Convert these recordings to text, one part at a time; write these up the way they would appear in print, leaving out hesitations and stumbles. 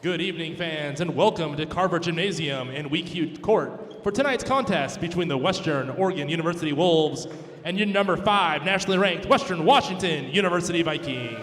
Good evening, fans, and welcome to Carver Gymnasium in WECU Court for tonight's contest between the Western Oregon University Wolves and your number 5 nationally ranked Western Washington University Vikings.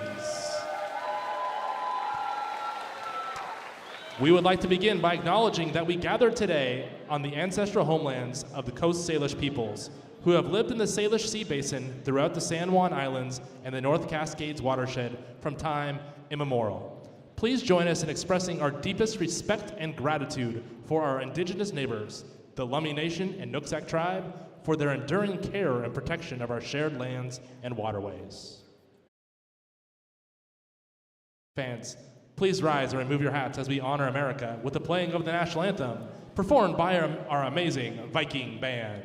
We would like to begin by acknowledging that we gathered today on the ancestral homelands of the Coast Salish peoples, who have lived in the Salish Sea Basin throughout the San Juan Islands and the North Cascades watershed from time immemorial. Please join us in expressing our deepest respect and gratitude for our indigenous neighbors, the Lummi Nation and Nooksack Tribe, for their enduring care and protection of our shared lands and waterways. Fans, please rise and remove your hats as we honor America with the playing of the national anthem, performed by our amazing Viking band.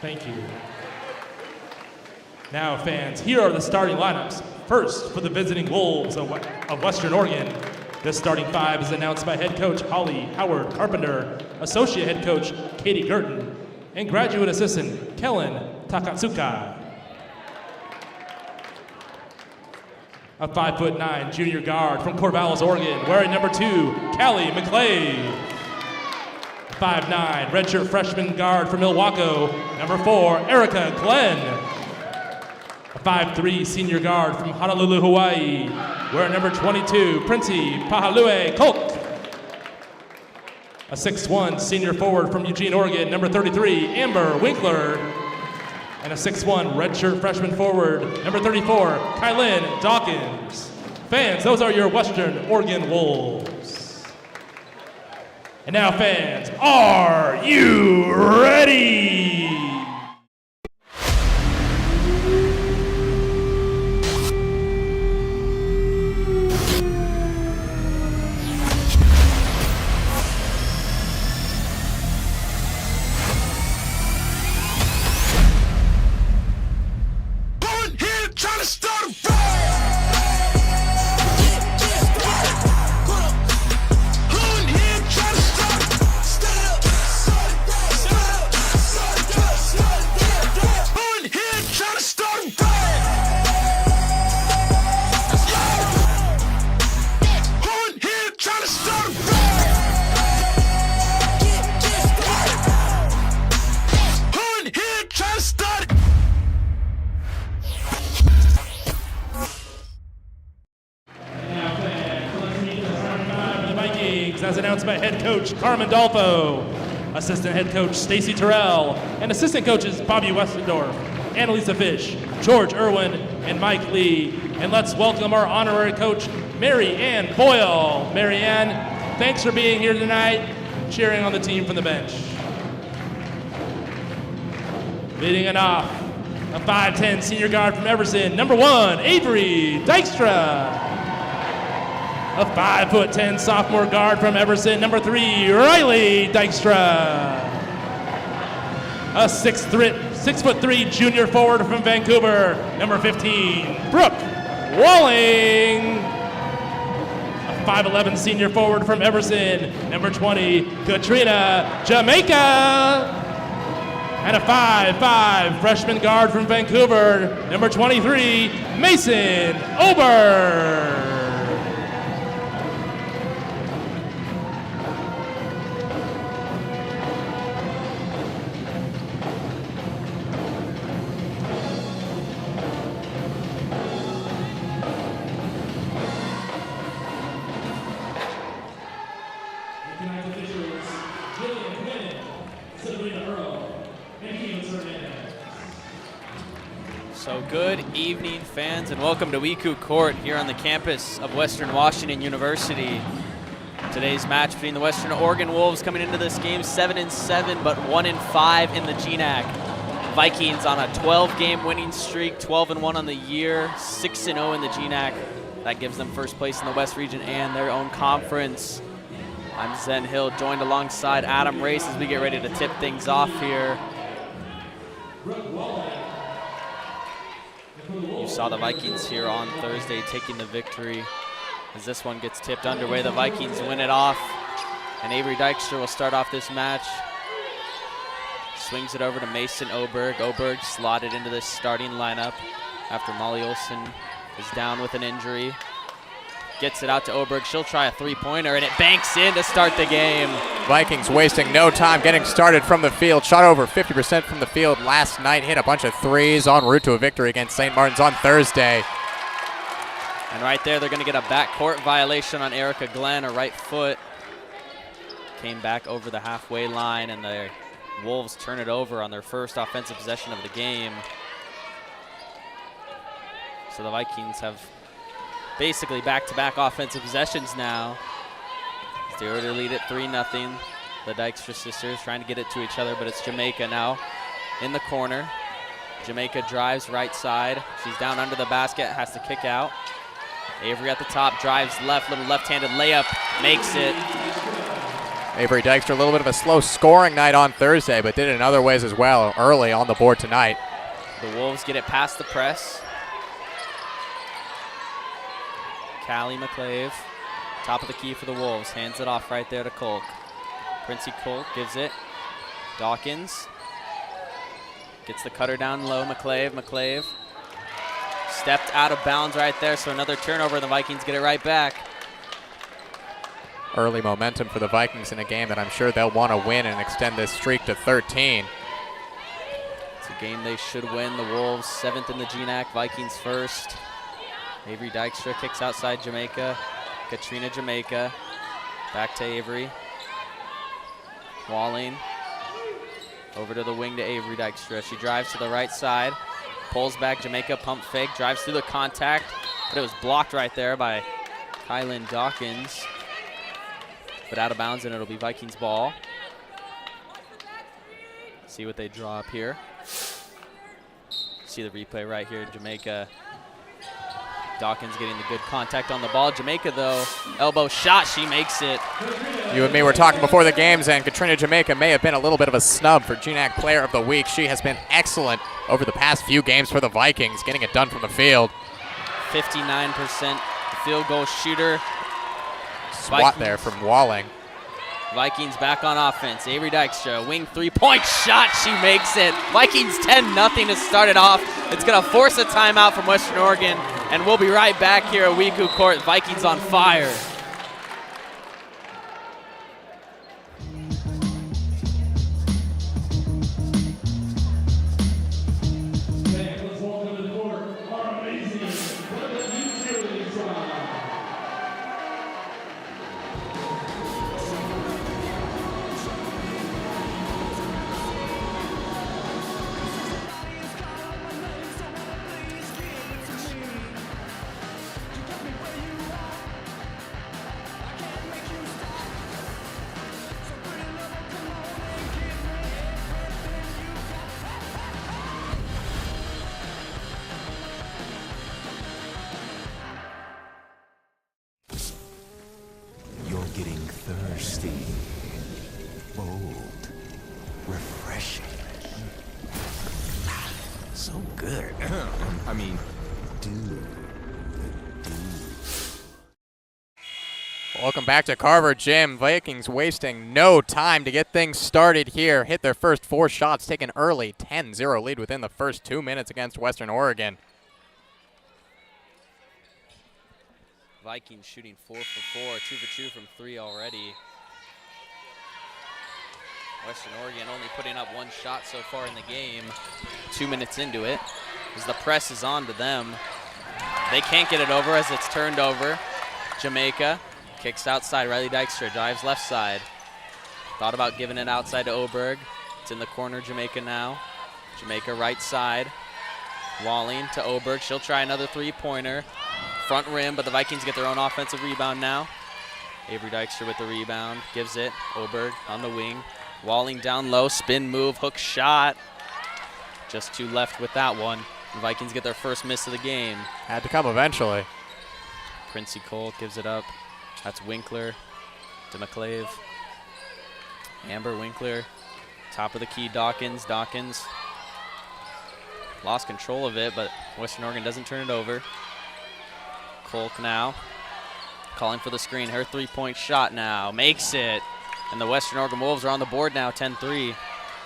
Thank you. Now, fans, here are the starting lineups. First, for the visiting Wolves of Western Oregon, the starting 5 is announced by head coach Holly Howard Carpenter, associate head coach Katie Gurton, and graduate assistant Kellen Takatsuka. A 5'9" junior guard from Corvallis, Oregon, wearing number 2, Callie McClave. 5'9", redshirt freshman guard from Milwaukee, number 4, Erica Glenn. A 5'3", senior guard from Honolulu, Hawaii, wearing number 22, Princey Pahalue Kolk. A 6'1", senior forward from Eugene, Oregon, number 33, Amber Winkler. And a 6'1", redshirt freshman forward, number 34, Kylen Dawkins. Fans, those are your Western Oregon Wolves. And now, fans, are you ready? As announced by head coach Carmen Dolfo, assistant head coach Stacy Terrell, and assistant coaches Bobby Westendorf, Annalisa Fish, George Irwin, and Mike Lee. And let's welcome our honorary coach, Mary Ann Boyle. Mary Ann, thanks for being here tonight, cheering on the team from the bench. Leading it off, a 5'10" senior guard from Everson, number 1, Avery Dykstra. A 5'10" sophomore guard from Everson, number 3, Riley Dykstra. A 6'3" junior forward from Vancouver, number 15, Brooke Walling. A 5'11" senior forward from Everson, number 20, Katrina Jamaica. And a 5'5" freshman guard from Vancouver, number 23, Mason Oberg. So good evening, fans, and welcome to WECU Court here on the campus of Western Washington University. Today's match between the Western Oregon Wolves coming into this game 7-7, but 1-5 in the GNAC. Vikings on a 12-game winning streak, 12-1 on the year, 6-0 in the GNAC. That gives them first place in the West region and their own conference. I'm Zen Hill, joined alongside Adam Race as we get ready to tip things off here. You saw the Vikings here on Thursday taking the victory. As this one gets tipped underway, the Vikings win it off. And Avery Dykstra will start off this match. Swings it over to Mason Oberg. Oberg slotted into this starting lineup after Molly Olson is down with an injury. Gets it out to Oberg. She'll try a three-pointer, and it banks in to start the game. Vikings wasting no time getting started from the field. Shot over 50% from the field last night. Hit a bunch of threes en route to a victory against St. Martin's on Thursday. And right there, they're going to get a backcourt violation on Erica Glenn, her right foot. Came back over the halfway line, and the Wolves turn it over on their first offensive possession of the game. So the Vikings have basically back-to-back offensive possessions now. They already lead at 3-0. The Dykstra sisters trying to get it to each other, but it's Jamaica now in the corner. Jamaica drives right side. She's down under the basket, has to kick out. Avery at the top, drives left, little left-handed layup, makes it. Avery Dykstra, a little bit of a slow scoring night on Thursday, but did it in other ways as well early on the board tonight. The Wolves get it past the press. Callie McClave, top of the key for the Wolves, hands it off right there to Kolk. Princey Kolk gives it. Dawkins gets the cutter down low. McClave stepped out of bounds right there, so another turnover, and the Vikings get it right back. Early momentum for the Vikings in a game that I'm sure they'll want to win and extend this streak to 13. It's a game they should win. The Wolves 7th in the GNAC, Vikings first. Avery Dykstra kicks outside Jamaica. Katrina Jamaica. Back to Avery. Walling. Over to the wing to Avery Dykstra. She drives to the right side. Pulls back Jamaica, pump fake. Drives through the contact. But it was blocked right there by Kylan Dawkins. But out of bounds, and it'll be Vikings ball. See what they draw up here. See the replay right here. Jamaica. Dawkins getting the good contact on the ball. Jamaica, though, elbow shot. She makes it. You and me were talking before the games, and Katrina Jamaica may have been a little bit of a snub for GNAC Player of the Week. She has been excellent over the past few games for the Vikings, getting it done from the field. 59% field goal shooter. Swat there from Walling. Vikings back on offense. Avery Dykstra, wing three-point shot. She makes it. Vikings 10-0 to start it off. It's going to force a timeout from Western Oregon, and we'll be right back here at WECU Court. Vikings on fire. Welcome back to Carver Gym. Vikings wasting no time to get things started here. Hit their first 4 shots, take an early 10-0 lead within the first 2 minutes against Western Oregon. Vikings shooting 4 for 4, 2 for 2 from 3 already. Western Oregon only putting up 1 shot so far in the game. 2 minutes into it, as the press is on to them. They can't get it over as it's turned over. Jamaica kicks outside. Riley Dykstra drives left side. Thought about giving it outside to Oberg. It's in the corner, Jamaica now. Jamaica right side. Walling to Oberg. She'll try another 3-pointer. Front rim, but the Vikings get their own offensive rebound now. Avery Dykstra with the rebound. Gives it. Oberg on the wing. Walling down low. Spin move. Hook shot. Just 2 left with that one. The Vikings get their first miss of the game. Had to come eventually. Princey Cole gives it up. That's Winkler to McClave. Amber Winkler. Top of the key, Dawkins. Dawkins lost control of it, but Western Oregon doesn't turn it over. Kolk now calling for the screen. Her 3-point shot now. Makes it. And the Western Oregon Wolves are on the board now, 10-3.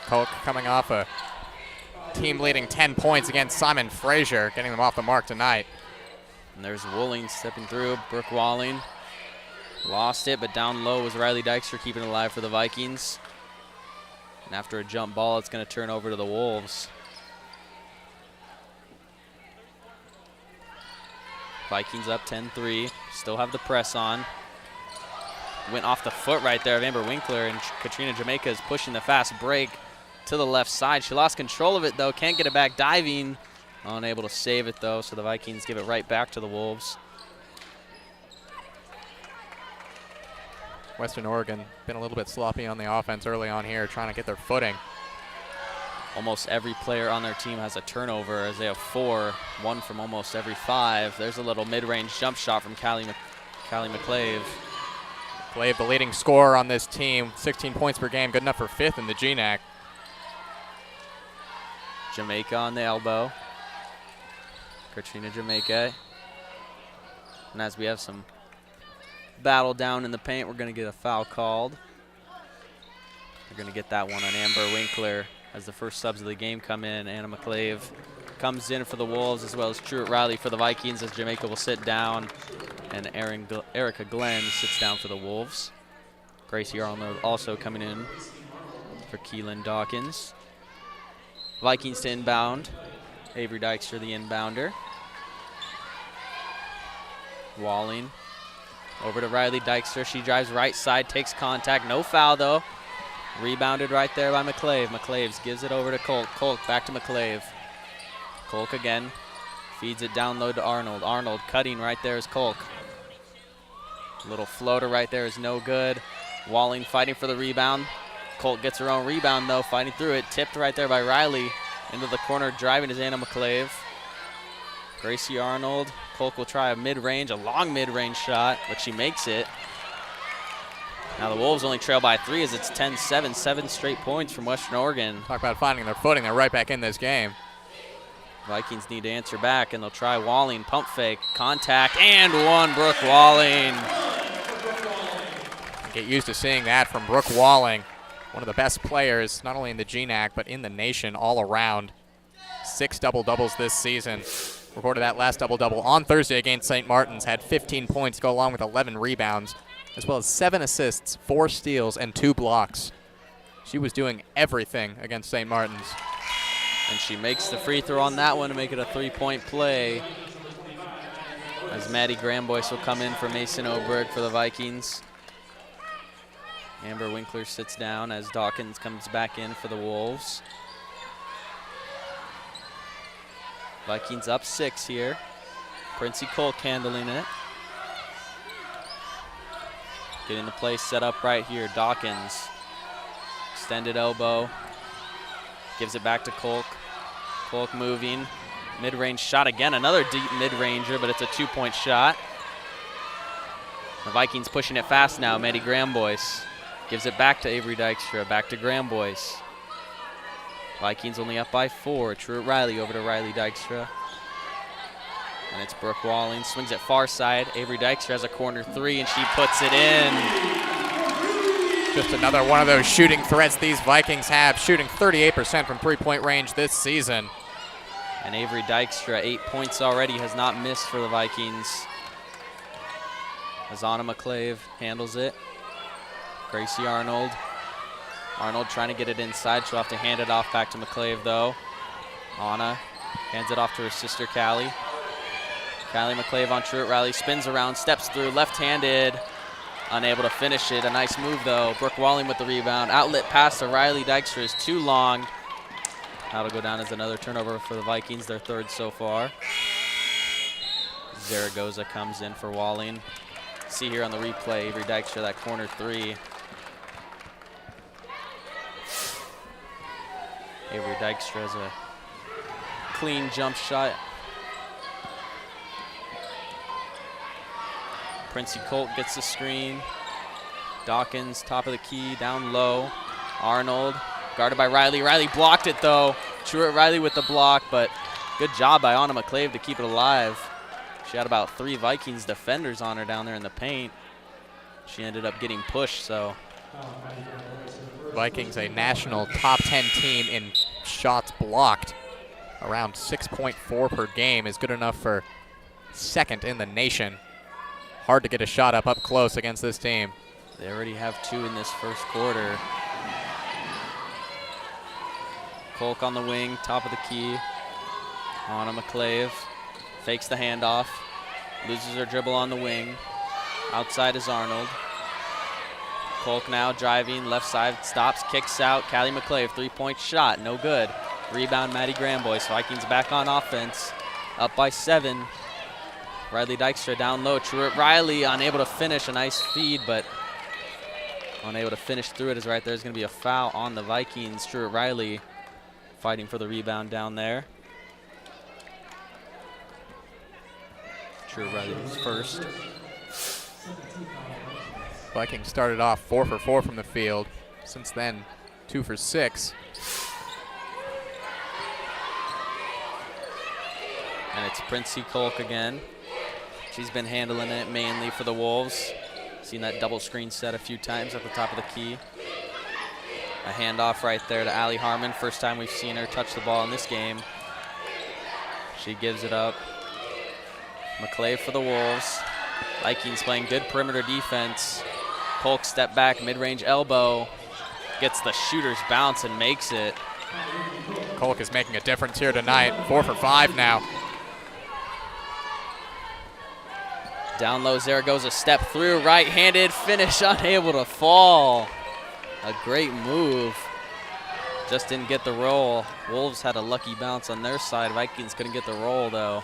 Kolk coming off a team-leading 10 points against Simon Frazier, getting them off the mark tonight. And there's Wooling stepping through. Brooke Walling lost it, but down low was Riley Dykstra keeping it alive for the Vikings. And after a jump ball, it's going to turn over to the Wolves. Vikings up 10-3. Still have the press on. Went off the foot right there of Amber Winkler, and Katrina Jamaica is pushing the fast break to the left side. She lost control of it, though. Can't get it back diving. Unable to save it, though, so the Vikings give it right back to the Wolves. Western Oregon been a little bit sloppy on the offense early on here, trying to get their footing. Almost every player on their team has a turnover, as they have 4, 1 from almost every 5. There's a little mid-range jump shot from Callie McClave. McClave, the leading scorer on this team, 16 points per game, good enough for 5th in the GNAC. Jamaica on the elbow. Katrina Jamaica. And as we have some battle down in the paint, we're going to get a foul called. We're going to get that one on Amber Winkler as the first subs of the game come in. Anna McClave comes in for the Wolves, as well as Truett Riley for the Vikings, as Jamaica will sit down, and Erica Glenn sits down for the Wolves. Gracie Arnold also coming in for Keelan Dawkins. Vikings to inbound. Avery Dykstra, the inbounder. Walling over to Riley Dykstra. She drives right side, takes contact. No foul, though. Rebounded right there by McClave. McClave gives it over to Kolk. Kolk back to McClave. Kolk again. Feeds it down low to Arnold. Arnold cutting right there is Kolk. Little floater right there is no good. Walling fighting for the rebound. Kolk gets her own rebound, though, fighting through it. Tipped right there by Riley. Into the corner, driving is Anna McClave. Gracie Arnold. Kolk will try a mid-range, a long mid-range shot, but she makes it. Now the Wolves only trail by 3 as it's 10-7, 7 straight points from Western Oregon. Talk about finding their footing. They're right back in this game. Vikings need to answer back, and they'll try Walling. Pump fake, contact, and one. Brooke Walling. Get used to seeing that from Brooke Walling. One of the best players, not only in the GNAC, but in the nation all around. 6 double-doubles this season. Recorded that last double-double on Thursday against St. Martin's. Had 15 points, go along with 11 rebounds, as well as 7 assists, 4 steals, and 2 blocks. She was doing everything against St. Martin's. And she makes the free throw on that one to make it a 3-point play. As Maddie Gramboyce will come in for Mason Oberg for the Vikings. Amber Winkler sits down as Dawkins comes back in for the Wolves. Vikings up 6 here. Princey Kolk handling it. Getting the play set up right here. Dawkins. Extended elbow. Gives it back to Kolk. Kolk moving. Mid-range shot again. Another deep mid-ranger, but it's a 2-point shot. The Vikings pushing it fast now. Maddie Gramboyce gives it back to Avery Dykstra. Back to Gramboyce. Vikings only up by 4. Truett Riley over to Riley Dykstra. And it's Brooke Walling, swings it far side. Avery Dykstra has a corner three, and she puts it in. Just another one of those shooting threats these Vikings have, shooting 38% from three-point range this season. And Avery Dykstra, 8 points already, has not missed for the Vikings. As Anna McClave handles it. Gracie Arnold. Arnold trying to get it inside. She'll have to hand it off back to McClave, though. Anna hands it off to her sister, Callie. Callie McClave on Truett Riley, spins around, steps through, left-handed. Unable to finish it. A nice move, though. Brooke Walling with the rebound. Outlet pass to Riley Dykstra is too long. That'll go down as another turnover for the Vikings, their third so far. Zaragoza comes in for Walling. See here on the replay, Avery Dykstra, that corner three. Avery Dykstra has a clean jump shot. Princey Colt gets the screen. Dawkins, top of the key, down low. Arnold, guarded by Riley. Riley blocked it, though. Truett Riley with the block, but good job by Anna McClave to keep it alive. She had about 3 Vikings defenders on her down there in the paint. She ended up getting pushed, so. Vikings, a national top 10 team in shots blocked. Around 6.4 per game is good enough for second in the nation. Hard to get a shot up close against this team. They already have 2 in this first quarter. Kolk on the wing, top of the key. Anna McClave fakes the handoff, loses her dribble on the wing. Outside is Arnold. Kolk now driving, left side, stops, kicks out. Callie McClave, 3-point shot, no good. Rebound, Maddie Grambois. Vikings back on offense, up by 7. Riley Dykstra down low. Truett Riley unable to finish. A nice feed, but unable to finish through it. Is right there's going to be a foul on the Vikings. Truett Riley fighting for the rebound down there. Truett Riley was first. Vikings started off 4 for 4 from the field. Since then, 2 for 6. And it's Princey Kolk again. She's been handling it mainly for the Wolves. Seen that double screen set a few times at the top of the key. A handoff right there to Allie Harmon. First time we've seen her touch the ball in this game. She gives it up. McClave for the Wolves. Vikings playing good perimeter defense. Kolk step back, mid-range elbow. Gets the shooter's bounce and makes it. Kolk is making a difference here tonight. 4 for 5 now. Down low, Zaragoza step through, right-handed finish, unable to fall. A great move. Just didn't get the roll. Wolves had a lucky bounce on their side. Vikings couldn't get the roll, though.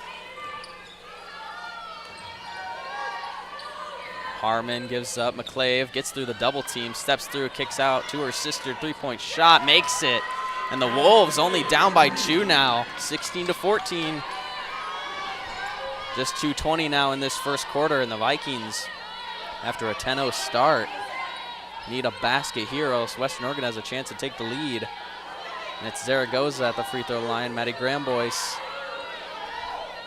Harmon gives up. McClave gets through the double team, steps through, kicks out to her sister. 3-point shot, makes it. And the Wolves only down by 2 now, 16-14. Just 2:20 now in this first quarter, and the Vikings, after a 10-0 start, need a basket here, else Western Oregon has a chance to take the lead. And it's Zaragoza at the free throw line. Maddie Grambois.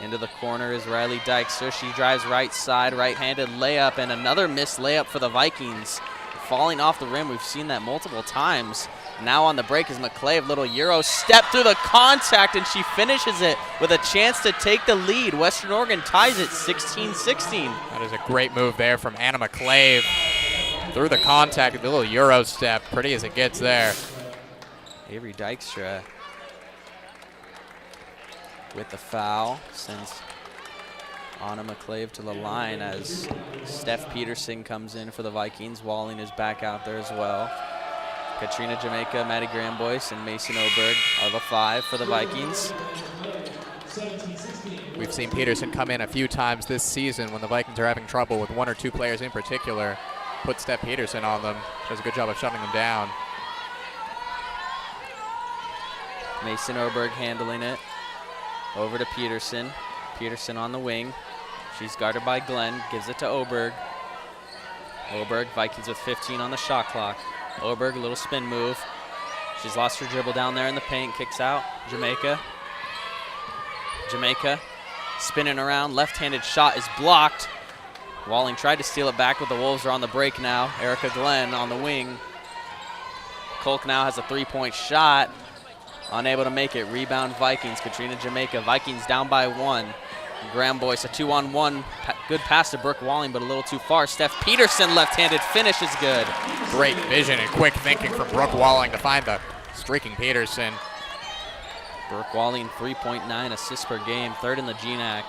Into the corner is Riley Dykstra. She drives right side, right-handed layup, and another missed layup for the Vikings. Falling off the rim, we've seen that multiple times. Now on the break is McClave, little Euro step through the contact, and she finishes it with a chance to take the lead. Western Oregon ties it 16-16. That is a great move there from Anna McClave. Through the contact, the little Euro step, pretty as it gets there. Avery Dykstra with the foul sends Anna McClave to the line as Steph Peterson comes in for the Vikings. Walling is back out there as well. Katrina Jamaica, Maddie Grambois, and Mason Oberg are the 5 for the Vikings. We've seen Peterson come in a few times this season when the Vikings are having trouble with 1 or 2 players in particular. Put Steph Peterson on them. Does a good job of shutting them down. Mason Oberg handling it. Over to Peterson. Peterson on the wing. She's guarded by Glenn. Gives it to Oberg. Oberg, Vikings with 15 on the shot clock. Oberg, a little spin move. She's lost her dribble down there in the paint. Kicks out. Jamaica. Jamaica spinning around, left-handed shot is blocked. Walling tried to steal it back, but the Wolves are on the break now. Erica Glenn on the wing. Kolk now has a three-point shot. Unable to make it. Rebound Vikings. Katrina Jamaica. Vikings down by 1. Graham Boyce, a 2-on-1. Good pass to Brooke Walling, but a little too far. Steph Peterson, left-handed finish is good. Great vision and quick thinking from Brooke Walling to find the streaking Peterson. Brooke Walling, 3.9 assists per game, 3rd in the GNAC.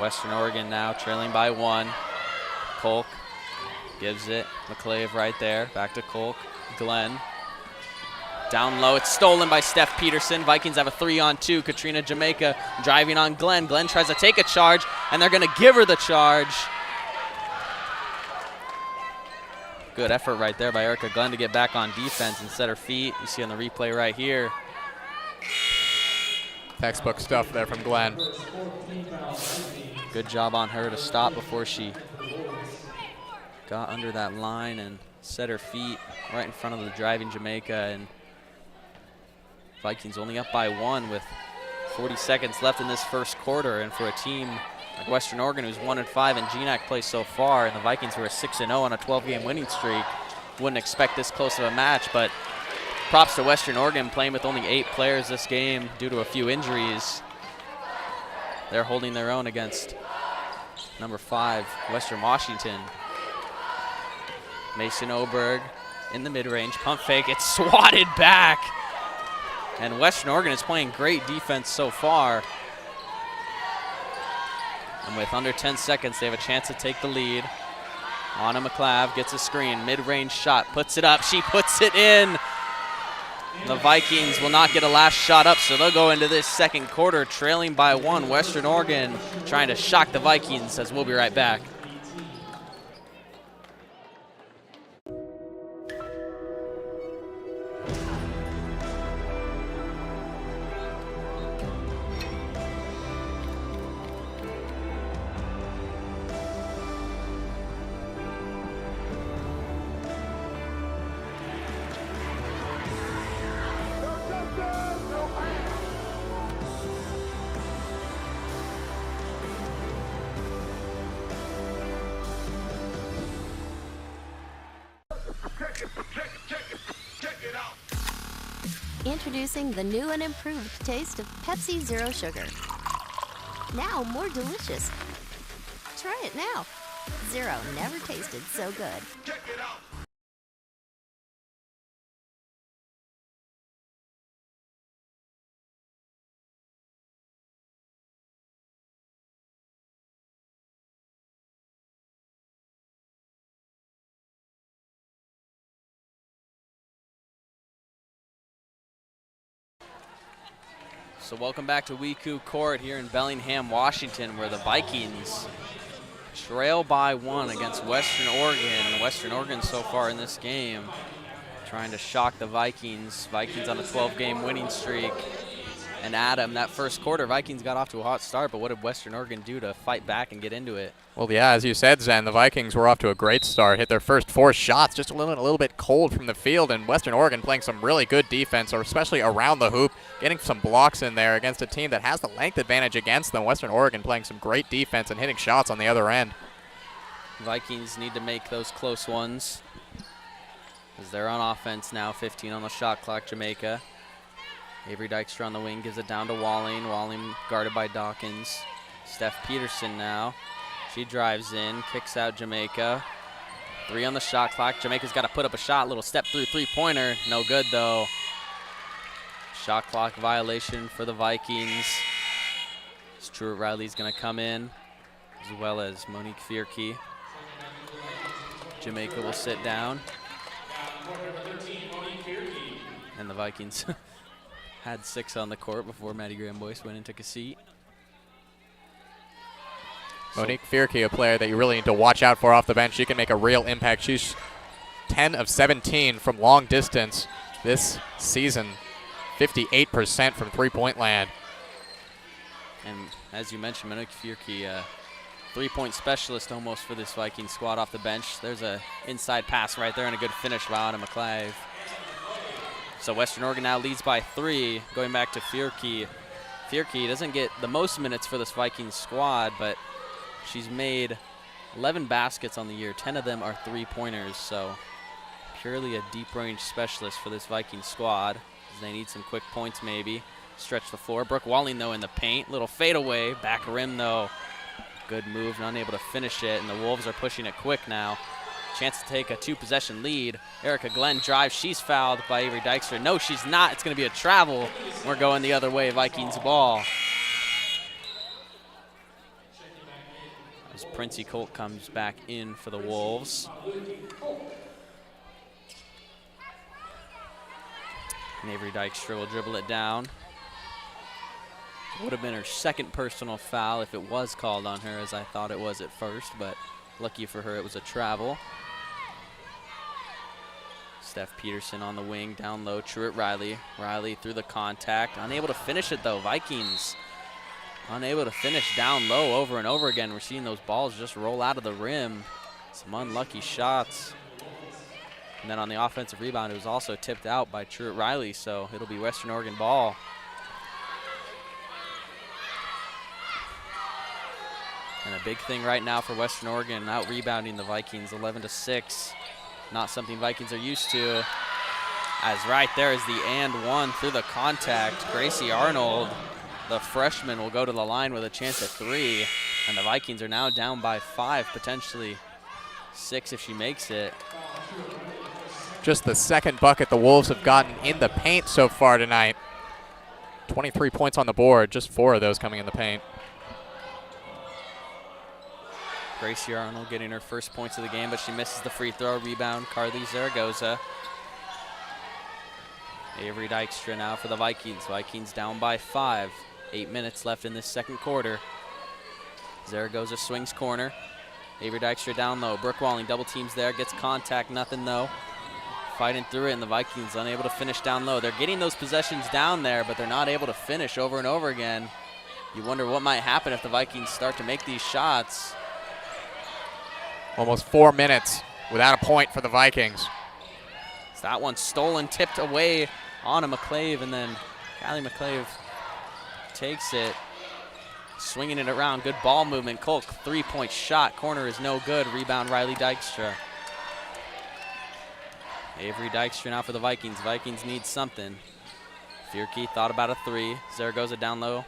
Western Oregon now trailing by 1. Kolk gives it. McClave right there. Back to Kolk. Glenn. Down low. It's stolen by Steph Peterson. Vikings have a 3-on-2. Katrina Jamaica driving on Glenn. Glenn tries to take a charge, and they're going to give her the charge. Good effort right there by Erica Glenn to get back on defense and set her feet. You see on the replay right here. Textbook stuff there from Glenn. Good job on her to stop before she got under that line and set her feet right in front of the driving Jamaica. And Vikings only up by 1 with 40 seconds left in this first quarter. And for a team like Western Oregon, who's 1-5 in GNAC play so far, and the Vikings who are 6-0 on a 12-game winning streak, wouldn't expect this close of a match. But props to Western Oregon playing with only 8 players this game due to a few injuries. They're holding their own against number 5, Western Washington. Mason Oberg in the mid-range, pump fake, it's swatted back. And Western Oregon is playing great defense so far. And with under 10 seconds, they have a chance to take the lead. Anna McClav gets a screen, mid-range shot, puts it up, she puts it in. The Vikings will not get a last shot up, so they'll go into this second quarter trailing by 1. Western Oregon trying to shock the Vikings, as we'll be right back. Introducing the new and improved taste of Pepsi Zero Sugar. Now more delicious. Try it now. Zero never tasted so good. Check it out. So welcome back to WECU Court here in Bellingham, Washington, where the Vikings trail by 1 against Western Oregon. Western Oregon so far in this game trying to shock the Vikings. Vikings on a 12-game winning streak. And Adam, that first quarter, Vikings got off to a hot start, but what did Western Oregon do to fight back and get into it? Well, yeah, as you said, Zen, the Vikings were off to a great start. Hit their first 4 shots, just a little bit cold from the field, and Western Oregon playing some really good defense, or especially around the hoop, getting some blocks in there against a team that has the length advantage against them. Western Oregon playing some great defense and hitting shots on the other end. Vikings need to make those close ones, as they're on offense now, 15 on the shot clock, Jamaica. Avery Dykstra on the wing gives it down to Walling. Walling guarded by Dawkins. Steph Peterson now. She drives in, kicks out Jamaica. 3 on the shot clock. Jamaica's got to put up a shot. Little step through three-pointer. No good, though. Shot clock violation for the Vikings. Stuart Riley's going to come in, as well as Monique Fierke. Jamaica will sit down. And the Vikings had 6 on the court before Maddie Graham-Boyce went and took a seat. Monique Fierke, a player that you really need to watch out for off the bench. She can make a real impact. She's 10 of 17 from long distance this season. 58% from three-point land. And as you mentioned, Monique Fierke, three-point specialist almost for this Viking squad off the bench. There's a inside pass right there and a good finish by Anna McClave. So Western Oregon now leads by 3, going back to Fierke. Fierke doesn't get the most minutes for this Vikings squad, but she's made 11 baskets on the year. 10 of them are 3-pointers, so purely a deep-range specialist for this Viking squad. They need some quick points maybe. Stretch the floor. Brooke Walling, though, in the paint. Little fadeaway. Back rim, though. Good move, and unable to finish it, and the Wolves are pushing it quick now. Chance to take a 2-possession lead. Erica Glenn drives. She's fouled by Avery Dykstra. No, she's not. It's going to be a travel. We're going the other way. Vikings ball. As Princey Colt comes back in for the Wolves. And Avery Dykstra will dribble it down. Would have been her second personal foul if it was called on her, as I thought it was at first, but lucky for her it was a travel. Steph Peterson on the wing, down low, Truett Riley. Riley through the contact, unable to finish it though. Vikings unable to finish down low over and over again. We're seeing those balls just roll out of the rim. Some unlucky shots. And then on the offensive rebound, it was also tipped out by Truett Riley, so it'll be Western Oregon ball. And a big thing right now for Western Oregon, out rebounding the Vikings 11-6. Not something Vikings are used to. As right there is the and one through the contact. Gracie Arnold, the freshman, will go to the line with a chance at 3. And the Vikings are now down by 5, potentially 6 if she makes it. Just the second bucket the Wolves have gotten in the paint so far tonight. 23 points on the board, just 4 of those coming in the paint. Gracie Arnold getting her first points of the game, but she misses the free throw. Rebound, Carly Zaragoza. Avery Dykstra now for the Vikings. Vikings down by 5. 8 minutes left in this second quarter. Zaragoza swings corner. Avery Dykstra down low. Brooke Walling double teams there, gets contact, nothing though. Fighting through it, and the Vikings unable to finish down low. They're getting those possessions down there, but they're not able to finish over and over again. You wonder what might happen if the Vikings start to make these shots. Almost 4 minutes without a point for the Vikings. So that one stolen, tipped away on a McClave, and then Callie McClave takes it, swinging it around. Good ball movement. Kolk, 3-point shot. Corner is no good. Rebound, Riley Dykstra. Avery Dykstra now for the Vikings. Vikings need something. Fierke thought about a 3. Zaragoza down low.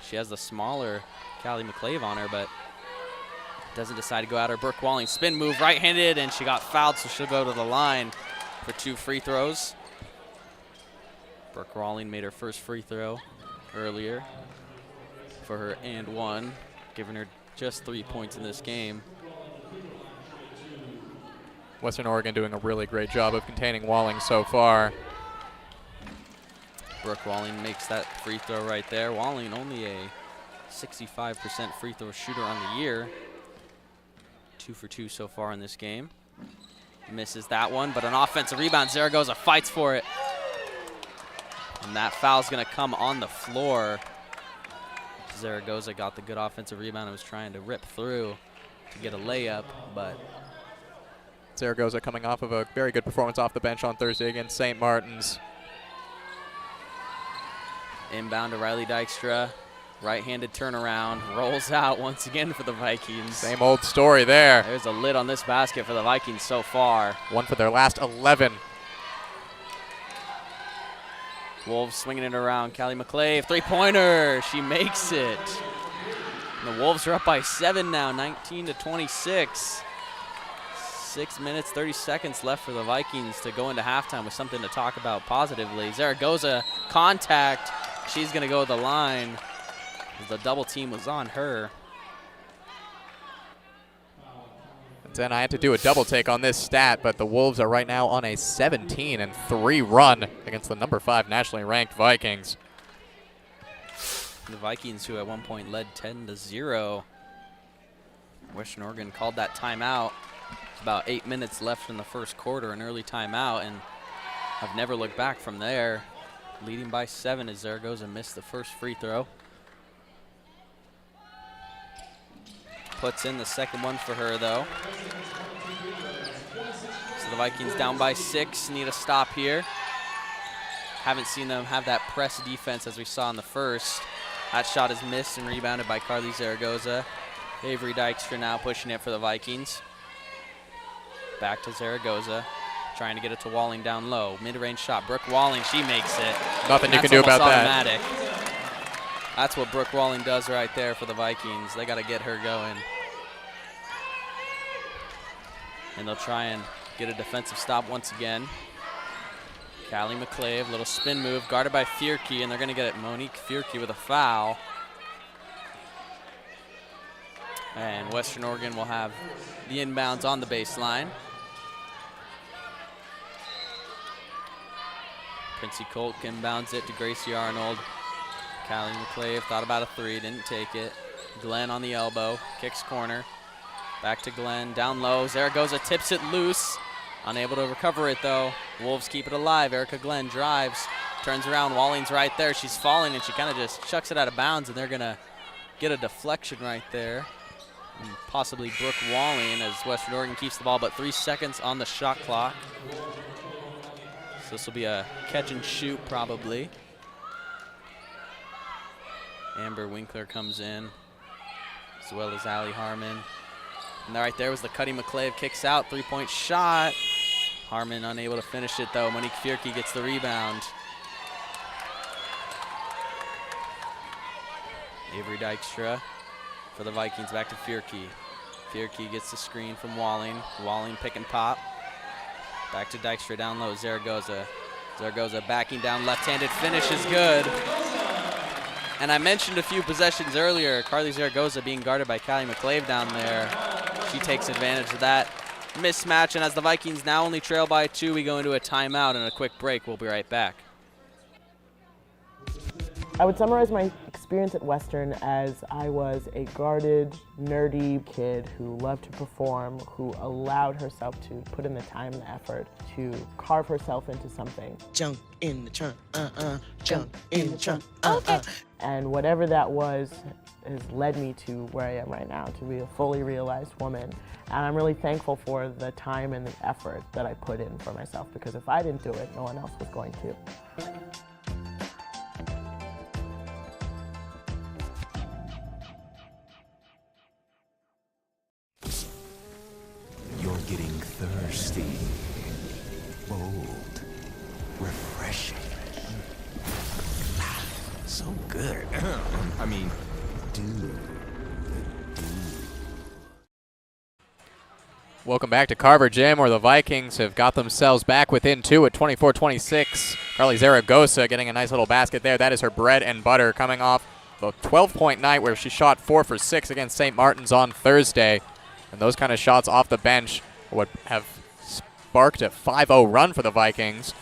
She has the smaller Callie McClave on her, but doesn't decide to go at her. Brooke Walling, spin move, right-handed, and she got fouled, so she'll go to the line for 2 free throws. Brooke Walling made her first free throw earlier for her and 1, giving her just 3 points in this game. Western Oregon doing a really great job of containing Walling so far. Brooke Walling makes that free throw right there. Walling only a 65% free throw shooter on the year. 2 for 2 so far in this game. Misses that one, but an offensive rebound. Zaragoza fights for it. And that foul's going to come on the floor. Zaragoza got the good offensive rebound and was trying to rip through to get a layup, but Zaragoza coming off of a very good performance off the bench on Thursday against St. Martin's. inbound to Riley Dykstra. Right-handed turnaround, rolls out once again for the Vikings. Same old story there. There's a lid on this basket for the Vikings so far. 1 for their last 11. Wolves swinging it around. Callie McClave, 3-pointer. She makes it. And the Wolves are up by 7 now, 19-26. 6 minutes, 30 seconds left for the Vikings to go into halftime with something to talk about positively. Zaragoza, contact. She's going to go to the line. The double team was on her. And then I had to do a double take on this stat, but the Wolves are right now on a 17-3 run against the number 5 nationally ranked Vikings. The Vikings, who at one point led 10-0. Western Oregon called that timeout. It's about 8 minutes left in the first quarter, an early timeout, and have never looked back from there. Leading by 7 as Zaragoza missed the first free throw. Puts in the second one for her, though. So the Vikings down by 6, need a stop here. Haven't seen them have that press defense as we saw in the first. That shot is missed and rebounded by Carly Zaragoza. Avery Dykstra now pushing it for the Vikings. Back to Zaragoza, trying to get it to Walling down low. Mid-range shot, Brooke Walling, she makes it. Nothing you can do about automatic. That's what Brooke Walling does right there for the Vikings. They got to get her going. And they'll try and get a defensive stop once again. Callie McClave, little spin move, guarded by Fierke, and they're going to get it Monique Fierke with a foul. And Western Oregon will have the inbounds on the baseline. Princey Colt inbounds it to Gracie Arnold. Callie McClave thought about a three, didn't take it. Glenn on the elbow, kicks corner. Back to Glenn, down low. Zaragoza tips it loose. Unable to recover it though. Wolves keep it alive. Erica Glenn drives, turns around. Walling's right there. She's falling and she kind of just chucks it out of bounds, and they're going to get a deflection right there. And possibly Brooke Walling as Western Oregon keeps the ball, but 3 seconds on the shot clock. So this will be a catch and shoot probably. Amber Winkler comes in, as well as Allie Harmon. And right there was the Cuddy McClave, kicks out, three-point shot. Harmon unable to finish it though. Monique Fierke gets the rebound. Avery Dykstra for the Vikings, back to Fierke. Fierke gets the screen from Walling. Walling pick and pop. Back to Dykstra down low, Zaragoza. Zaragoza backing down, left-handed finish is good. And I mentioned a few possessions earlier, Carly Zaragoza being guarded by Callie McClave down there. She takes advantage of that mismatch, and as the Vikings now only trail by 2, we go into a timeout and a quick break. We'll be right back. I would summarize my experience at Western as I was a guarded, nerdy kid who loved to perform, who allowed herself to put in the time and the effort to carve herself into something. Jump in the trunk, jump in the trunk, Okay. And whatever that was has led me to where I am right now, to be a fully realized woman. And I'm really thankful for the time and the effort that I put in for myself, because if I didn't do it, no one else was going to. You're getting thirsty, bold, refreshing. So good. I mean, dude. Welcome back to Carver Gym, where the Vikings have got themselves back within 2 at 24-26. Carly Zaragoza getting a nice little basket there. That is her bread and butter, coming off the 12-point night where she shot 4 for 6 against St. Martin's on Thursday. And those kind of shots off the bench would have sparked a 5-0 run for the Vikings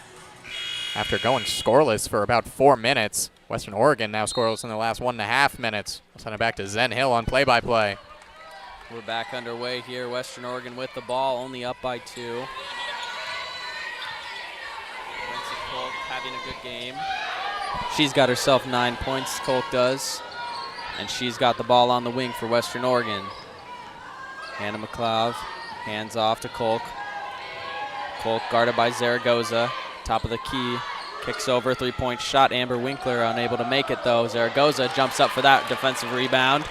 after going scoreless for about 4 minutes. Western Oregon now scoreless in the last 1.5 minutes. I'll send it back to Zen Hill on play-by-play. We're back underway here. Western Oregon with the ball, only up by 2. Lindsay Colt having a good game. She's got herself 9 points, Colt does. And she's got the ball on the wing for Western Oregon. Hannah McLeod, hands off to Kolk. Kolk guarded by Zaragoza, top of the key. Kicks over, three-point shot. Amber Winkler unable to make it though. Zaragoza jumps up for that defensive rebound.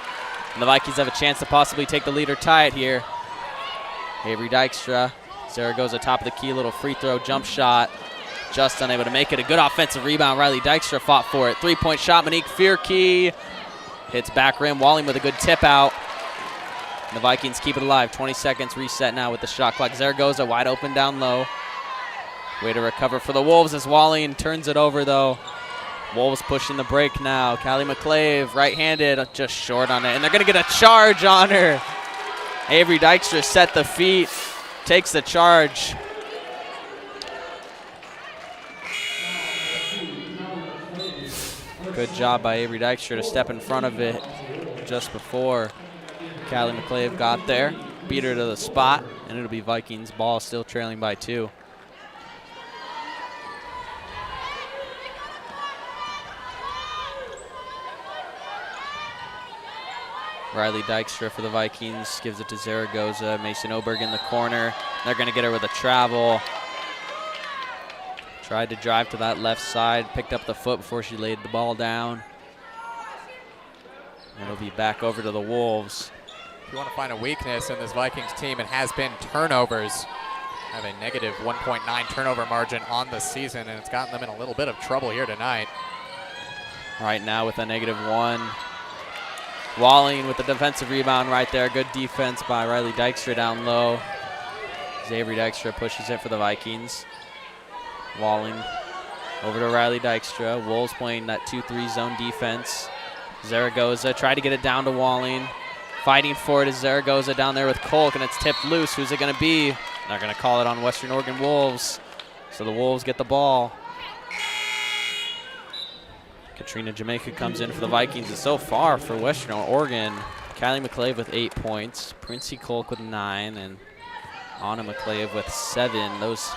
And the Vikings have a chance to possibly take the lead or tie it here. Avery Dykstra, Zaragoza top of the key, little free throw jump shot. Just unable to make it. A good offensive rebound. Riley Dykstra fought for it. Three-point shot, Monique Fierke. Hits back rim. Walling with a good tip out. And the Vikings keep it alive. 20 seconds reset now with the shot clock. Zaragoza wide open down low. Way to recover for the Wolves as Walling turns it over though. Wolves pushing the break now. Callie McClave, right-handed, just short on it. And they're going to get a charge on her. Avery Dykstra set the feet, takes the charge. Good job by Avery Dykstra to step in front of it just before Callie McClave got there. Beat her to the spot, and it'll be Vikings ball, still trailing by 2. Riley Dykstra for the Vikings gives it to Zaragoza. Mason Oberg in the corner. They're going to get her with a travel. Tried to drive to that left side, picked up the foot before she laid the ball down. It'll be back over to the Wolves. If you want to find a weakness in this Vikings team, it has been turnovers. Have a negative 1.9 turnover margin on the season, and it's gotten them in a little bit of trouble here tonight. Right now with a -1. Walling with the defensive rebound right there. Good defense by Riley Dykstra down low. Avery Dykstra pushes it for the Vikings. Walling over to Riley Dykstra. Wolves playing that 2-3 zone defense. Zaragoza tried to get it down to Walling. Fighting for it is Zaragoza down there with Kolk, and it's tipped loose. Who's it going to be? They're going to call it on Western Oregon Wolves. So the Wolves get the ball. Katrina Jamaica comes in for the Vikings. And so far for Western Oregon, Kylie McClave with 8 points, Princey Kolk with 9, and Anna McClave with 7. Those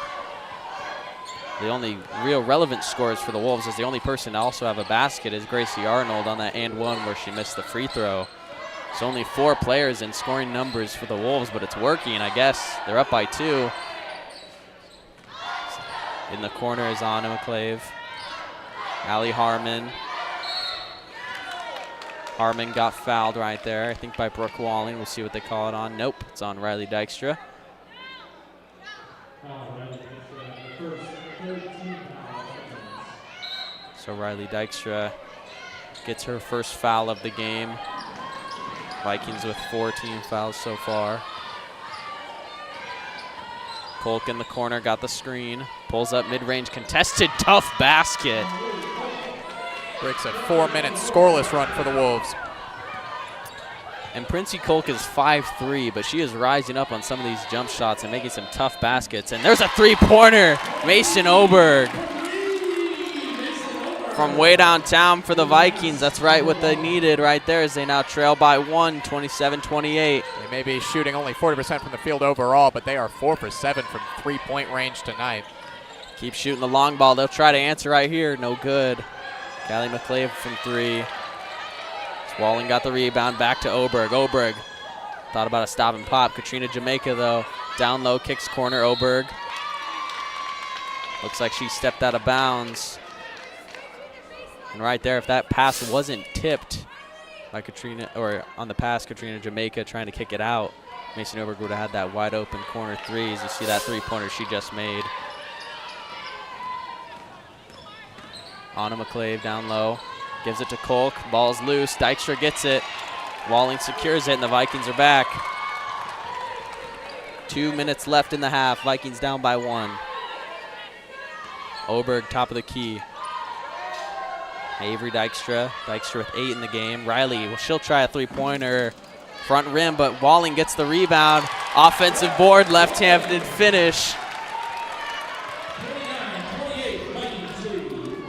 the only real relevant scores for the Wolves, as the only person to also have a basket is Gracie Arnold on that and one where she missed the free throw. So only 4 players in scoring numbers for the Wolves, but it's working, I guess. They're up by 2. In the corner is Anna McClave. Allie Harmon. Harmon got fouled right there, I think by Brooke Walling. We'll see what they call it on. Nope, it's on Riley Dykstra. So Riley Dykstra gets her first foul of the game. Vikings with 4 team fouls so far. Kolk in the corner, got the screen. Pulls up mid-range, contested, tough basket. Breaks a 4-minute scoreless run for the Wolves. And Princey Kolk is 5'3", but she is rising up on some of these jump shots and making some tough baskets. And there's a three-pointer, Mason Oberg. From way downtown for the Vikings. That's right what they needed right there, as they now trail by 1, 27-28. They may be shooting only 40% from the field overall, but they are 4 for 7 from three-point range tonight. Keep shooting the long ball. They'll try to answer right here. No good. Callie McClave from 3. Walling got the rebound, back to Oberg. Oberg thought about a stop and pop. Katrina Jamaica, though, down low, kicks corner. Oberg. Looks like she stepped out of bounds. And right there, if that pass wasn't tipped by Katrina, or on the pass, Katrina Jamaica trying to kick it out, Mason Oberg would have had that wide open corner 3. As you see that three-pointer she just made. Anna McClave down low. Gives it to Kolk. Ball's loose. Dykstra gets it. Walling secures it, and the Vikings are back. 2 minutes left in the half. Vikings down by 1. Oberg top of the key. Avery Dykstra. Dykstra with 8 in the game. Riley, well, she'll try a three-pointer. Front rim, but Walling gets the rebound. Offensive board, left-handed finish.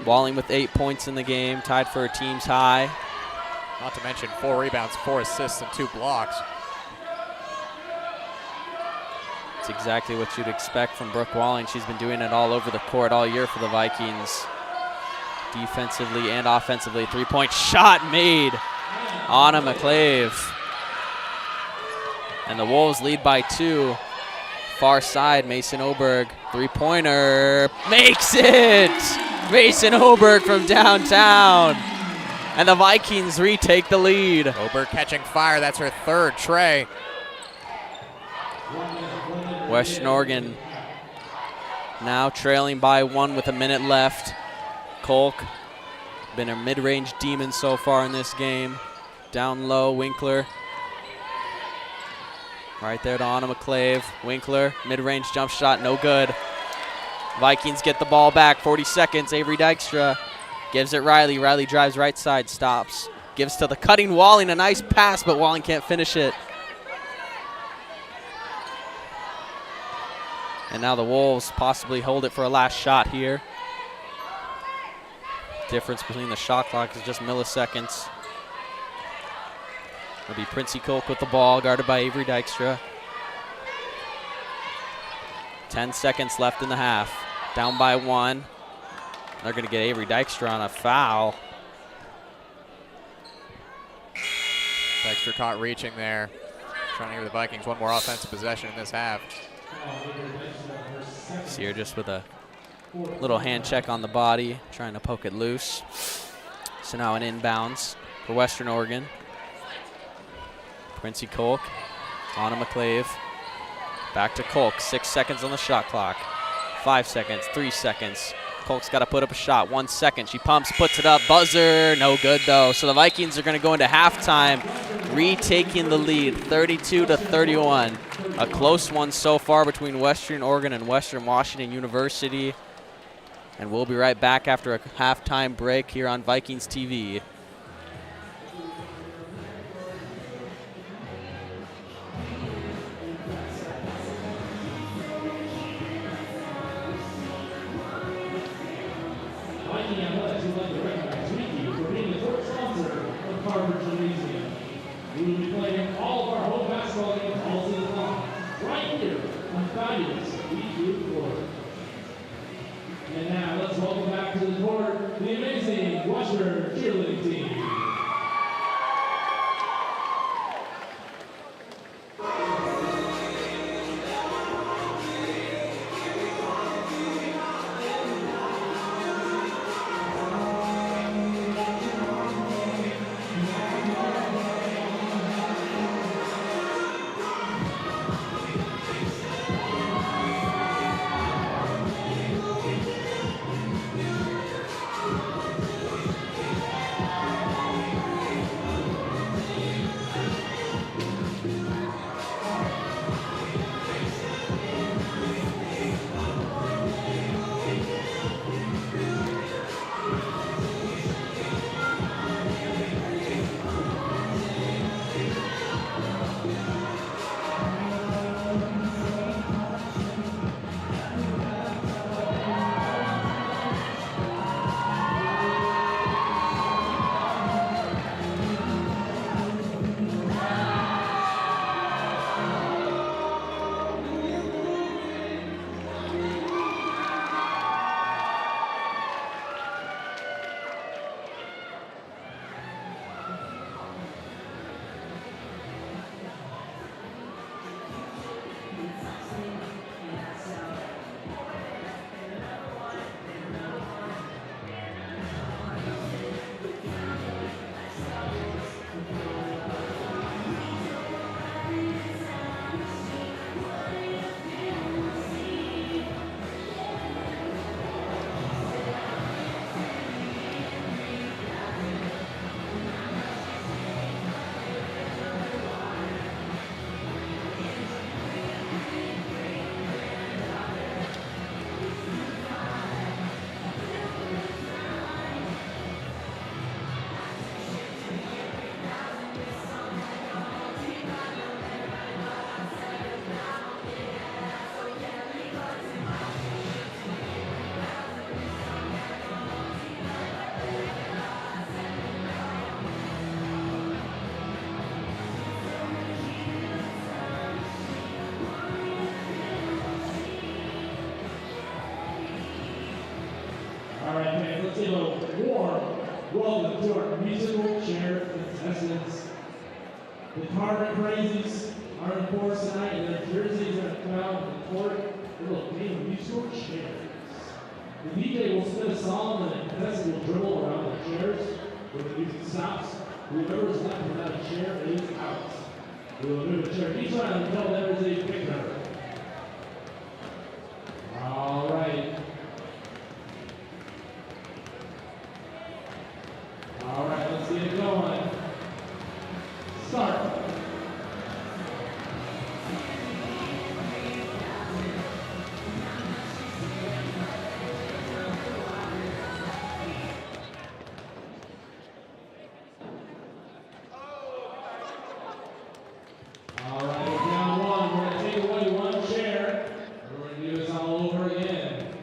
Walling with 8 points in the game, tied for a team's high. Not to mention 4 rebounds, 4 assists, and 2 blocks. It's exactly what you'd expect from Brooke Walling. She's been doing it all over the court all year for the Vikings. Defensively and offensively. 3-point shot made. Anna McClave. And the Wolves lead by 2. Far side, Mason Oberg. Three-pointer. Makes it! Mason Oberg from downtown. And the Vikings retake the lead. Oberg catching fire. That's her 3rd tray. Western Oregon now trailing by 1 with a minute left. Kolk, been a mid-range demon so far in this game. Down low, Winkler. Right there to Anna McClave. Winkler, mid-range jump shot, no good. Vikings get the ball back, 40 seconds. Avery Dykstra gives it Riley. Riley drives right side, stops. Gives to the cutting Walling, a nice pass, but Walling can't finish it. And now the Wolves possibly hold it for a last shot here. Difference between the shot clock is just milliseconds. It'll be Princey Kolk with the ball, guarded by Avery Dykstra. 10 seconds left in the half. Down by 1. They're going to get Avery Dykstra on a foul. Dykstra caught reaching there. Trying to give the Vikings one more offensive possession in this half. See her just with a Little hand check on the body, trying to poke it loose. So now an inbounds for Western Oregon. Quincy Kolk on to McClave. Back to Kolk, 6 seconds on the shot clock. 5 seconds, 3 seconds. Kolk's got to put up a shot, 1 second. She pumps, puts it up, buzzer, no good though. So the Vikings are gonna go into halftime, retaking the lead, 32-31. A close one so far between Western Oregon and Western Washington University. And we'll be right back after a halftime break here on Vikings TV. Viking Athletics would like to recognize WECU for being the court sponsor of Carver Gym. We will be playing all of our home basketball games all season long, right here on fabulous WECU Court. And now let's welcome back to the court the amazing Western cheerleading team. All right, fans, let's give a warm welcome to our musical chair contestants. The Carver Crazies are in force tonight, and their jerseys are found in the court. Little game of musical chairs. The DJ will spin a song, and the contestant will dribble around the chairs. When the music stops, whoever is left without a chair is out. We will move a chair each round until there is a victor. All right. All right, let's get it going. Start. All right, we're down one. We're going to take away one chair. We're going to do this all over again.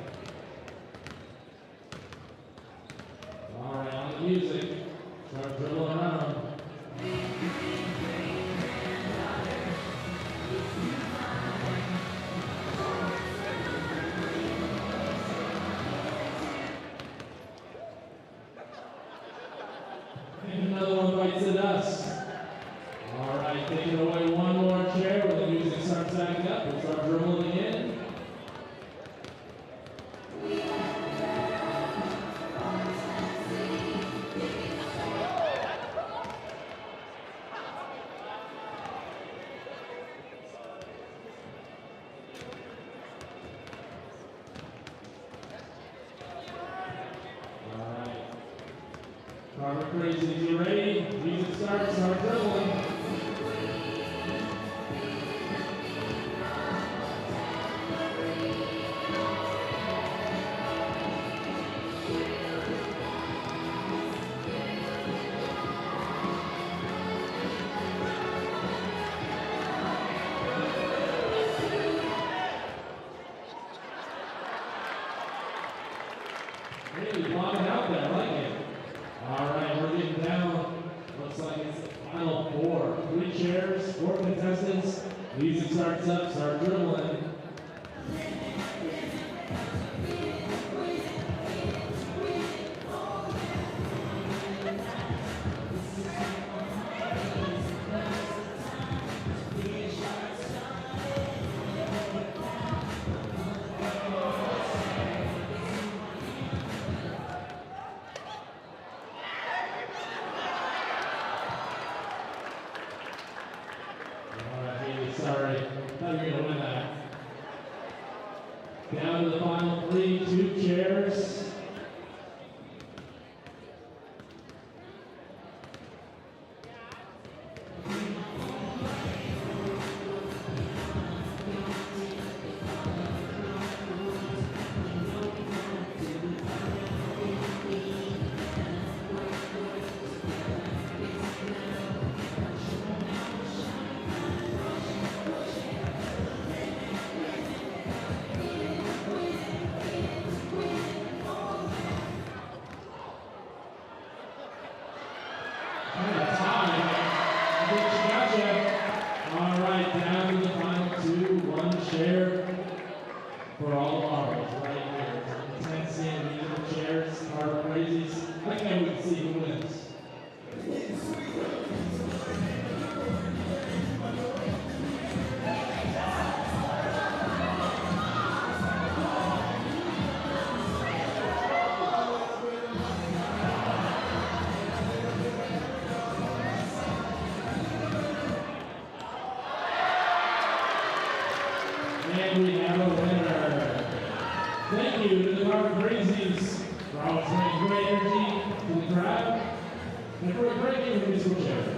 All right, on the music. Start dribbling around. And another one bites at us. All right, taking away one more chair when the music starts back up. We'll start dribbling again. Carver Crazies, you ready? Music starts, start dribbling. Hey, blocking out there, I like it. All right, we're getting down. Looks like it's the final four. 3 chairs, 4 contestants. Music starts up, start dribbling. Sorry, thought you were going to win that. Down to the final 3, 2 chairs. All right, down to the final 2, 1 chair for all the marbles right here. Intensity and these are the chairs, Carver Crazies. I can't wait to see who wins. And we have a winner. Thank you to the Carver Crazies for always bringing great energy to the crowd and for a great game of musical chairs.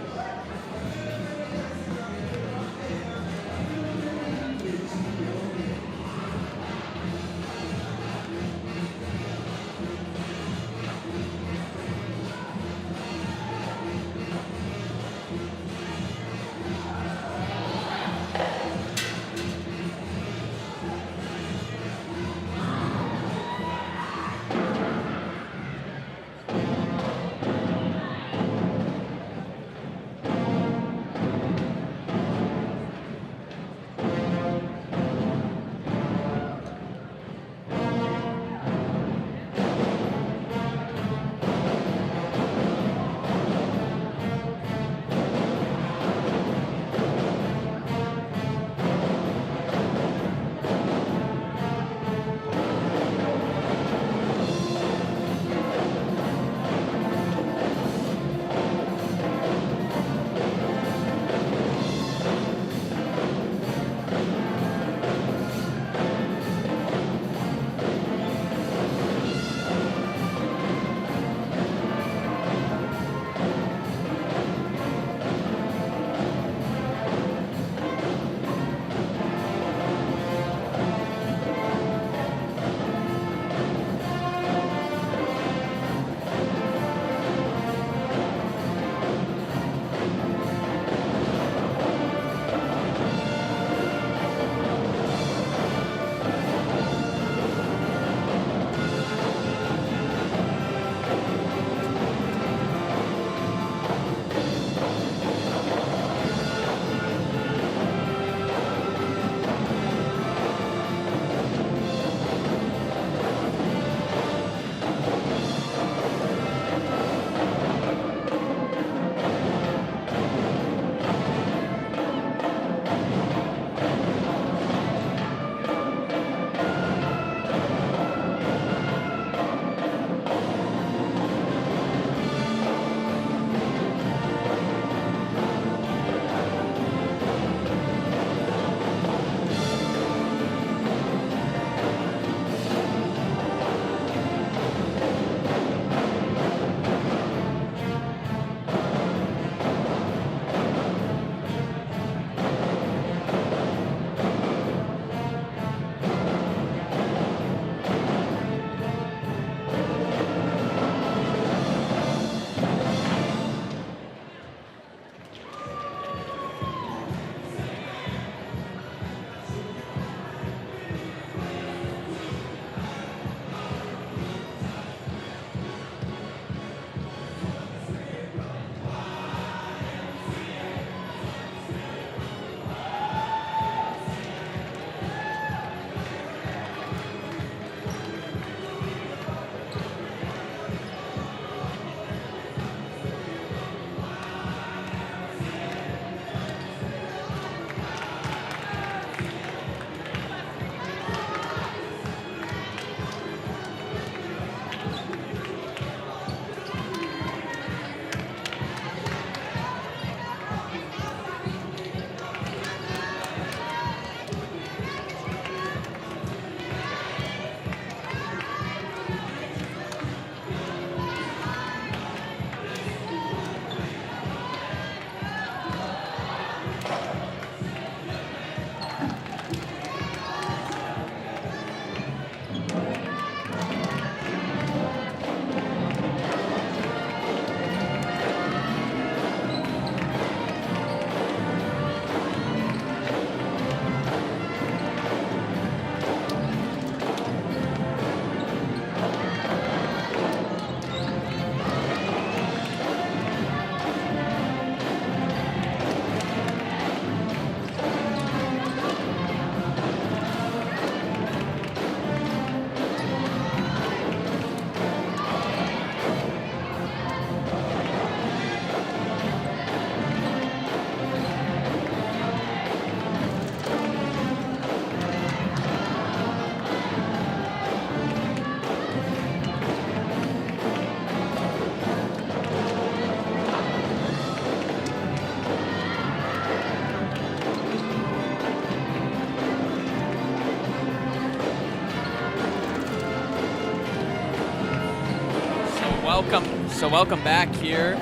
Welcome back here.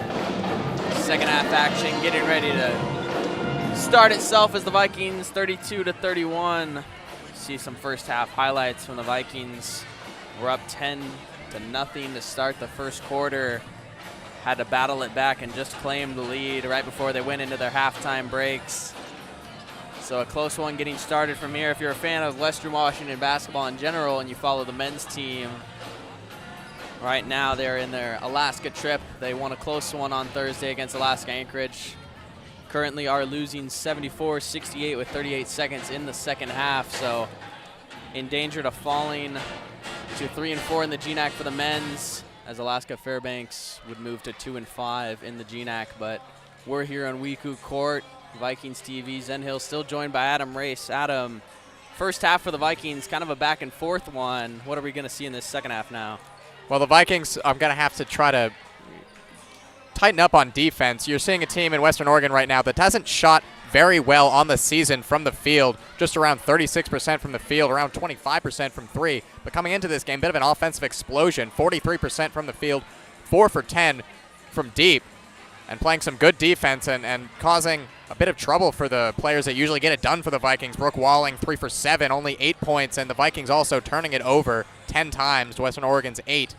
Second half action getting ready to start itself as the Vikings 32-31. See some first half highlights from the Vikings. We're up 10-0 to start the first quarter. Had to battle it back and just claim the lead right before they went into their halftime breaks. So a close one getting started from here. If you're a fan of Western Washington basketball in general and you follow the men's team, right now they're in their Alaska trip. They won a close one on Thursday against Alaska Anchorage. Currently are losing 74-68 with 38 seconds in the second half. So in danger of falling to 3-4 in the GNAC for the men's, as Alaska Fairbanks would move to 2-5 in the GNAC. But we're here on WECU Court, Vikings TV. Zen Hill still joined by Adam Race. Adam, first half for the Vikings, kind of a back and forth one. What are we going to see in this second half now? Well, the Vikings are going to have to try to tighten up on defense. You're seeing a team in Western Oregon right now that hasn't shot very well on the season from the field, just around 36% from the field, around 25% from three. But coming into this game, bit of an offensive explosion, 43% from the field, 4 for 10 from deep, and playing some good defense and causing a bit of trouble for the players that usually get it done for the Vikings. Brooke Walling, 3 for 7, only 8 points, and the Vikings also turning it over 10 times to Western Oregon's 8.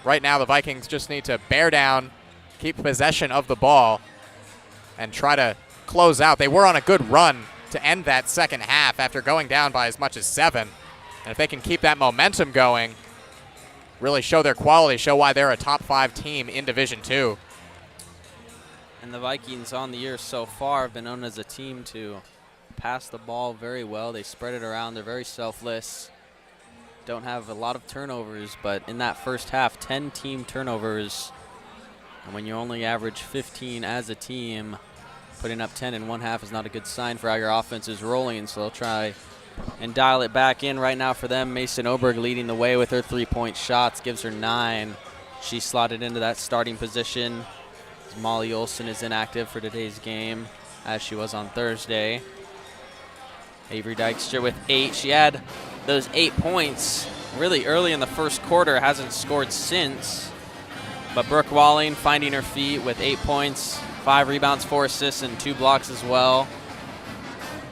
Right now, the Vikings just need to bear down, keep possession of the ball, and try to close out. They were on a good run to end that second half after going down by as much as 7. And if they can keep that momentum going, really show their quality, show why they're a top 5 team in Division II. And the Vikings on the year so far have been known as a team to pass the ball very well. They spread it around. They're very selfless. Don't have a lot of turnovers, but in that first half, 10 team turnovers. And when you only average 15 as a team, putting up 10 in one half is not a good sign for how your offense is rolling, so they'll try and dial it back in right now for them. Mason Oberg leading the way with her 3-point shots, gives her 9. She slotted into that starting position. Molly Olson is inactive for today's game, as she was on Thursday. Avery Dykstra with 8. She had those 8 points really early in the first quarter, hasn't scored since. But Brooke Walling finding her feet with 8 points, 5 rebounds, 4 assists, and 2 blocks as well.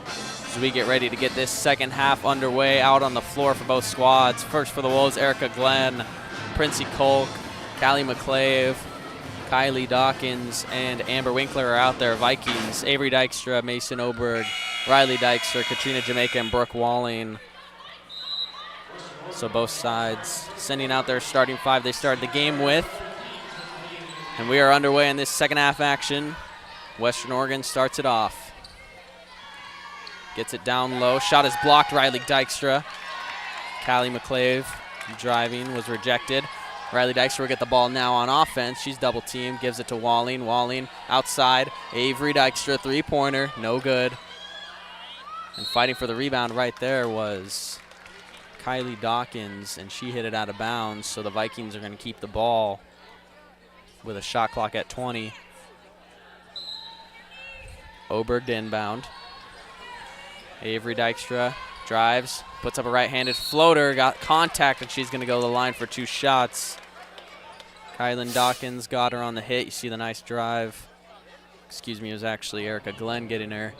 As we get ready to get this second half underway, out on the floor for both squads. First for the Wolves, Erica Glenn, Princey Kolk, Callie McClave, Kylie Dawkins, and Amber Winkler are out there. Vikings, Avery Dykstra, Mason Oberg, Riley Dykstra, Katrina Jamaica, and Brooke Walling. So both sides sending out their starting 5 they started the game with. And we are underway in this second half action. Western Oregon starts it off. Gets it down low. Shot is blocked. Riley Dykstra. Callie McClave driving was rejected. Riley Dykstra will get the ball now on offense. She's double teamed. Gives it to Walling. Walling outside. Avery Dykstra, 3-pointer. No good. And fighting for the rebound right there was Kylie Dawkins, and she hit it out of bounds. So the Vikings are going to keep the ball with a shot clock at 20. Oberg to inbound. Avery Dykstra drives, puts up a right-handed floater, got contact, and she's going to go to the line for 2 shots. Kylan Dawkins got her on the hit. You see the nice drive. Excuse me, it was actually Erica Glenn getting her.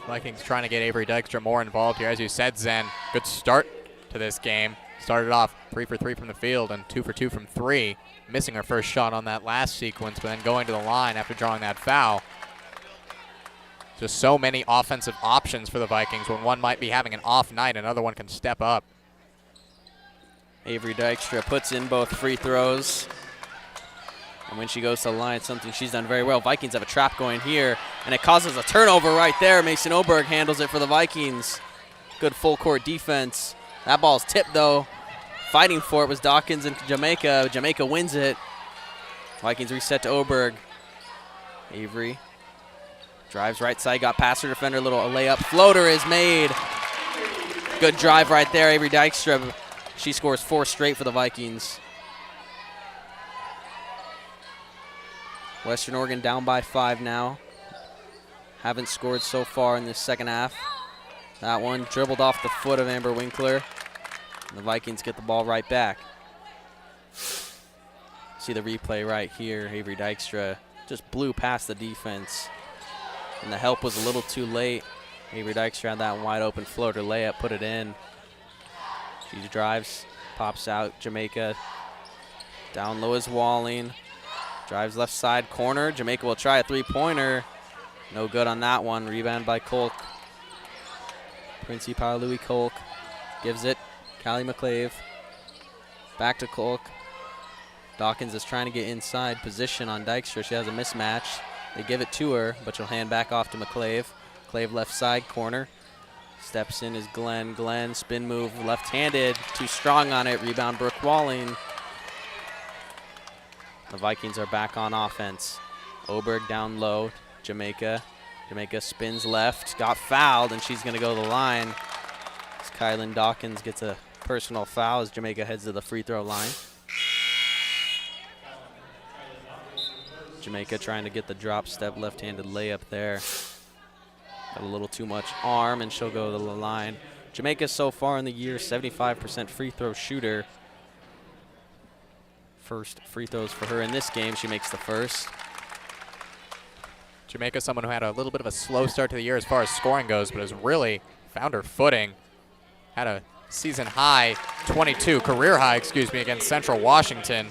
Vikings trying to get Avery Dykstra more involved here. As you said, Zen, good start to this game. Started off 3 for 3 from the field and 2 for 2 from 3. Missing her first shot on that last sequence, but then going to the line after drawing that foul. Just so many offensive options for the Vikings. When one might be having an off night, another one can step up. Avery Dykstra puts in both free throws. And when she goes to the line, it's something she's done very well. Vikings have a trap going here, and it causes a turnover right there. Mason Oberg handles it for the Vikings. Good full court defense. That ball's tipped, though. Fighting for it was Dawkins and Jamaica. Jamaica wins it. Vikings reset to Oberg. Avery drives right side, got past her defender, little layup. Floater is made. Good drive right there, Avery Dykstra. She scores 4 straight for the Vikings. Western Oregon down by 5 now. Haven't scored so far in this second half. That one dribbled off the foot of Amber Winkler. And the Vikings get the ball right back. See the replay right here. Avery Dykstra just blew past the defense, and the help was a little too late. Avery Dykstra had that wide open floater layup, put it in. She drives, pops out. Jamaica down low is Walling. Drives left side corner. Jamaica will try a three-pointer. No good on that one. Rebound by Kolk. Princey Louis Kolk gives it. Callie McClave. Back to Kolk. Dawkins is trying to get inside position on Dykstra. She has a mismatch. They give it to her, but she'll hand back off to McClave. McClave left side corner. Steps in is Glenn. Glenn, spin move, left-handed. Too strong on it. Rebound, Brooke Walling. The Vikings are back on offense. Oberg down low. Jamaica. Jamaica spins left. Got fouled, and she's going to go to the line. As Kylan Dawkins gets a personal foul as Jamaica heads to the free throw line. Jamaica trying to get the drop step left-handed layup there. Got a little too much arm, and she'll go to the line. Jamaica so far in the year, 75% free throw shooter. First free throws for her in this game. She makes the first. Jamaica, someone who had a little bit of a slow start to the year as far as scoring goes, but has really found her footing. Had a season high, career high, against Central Washington.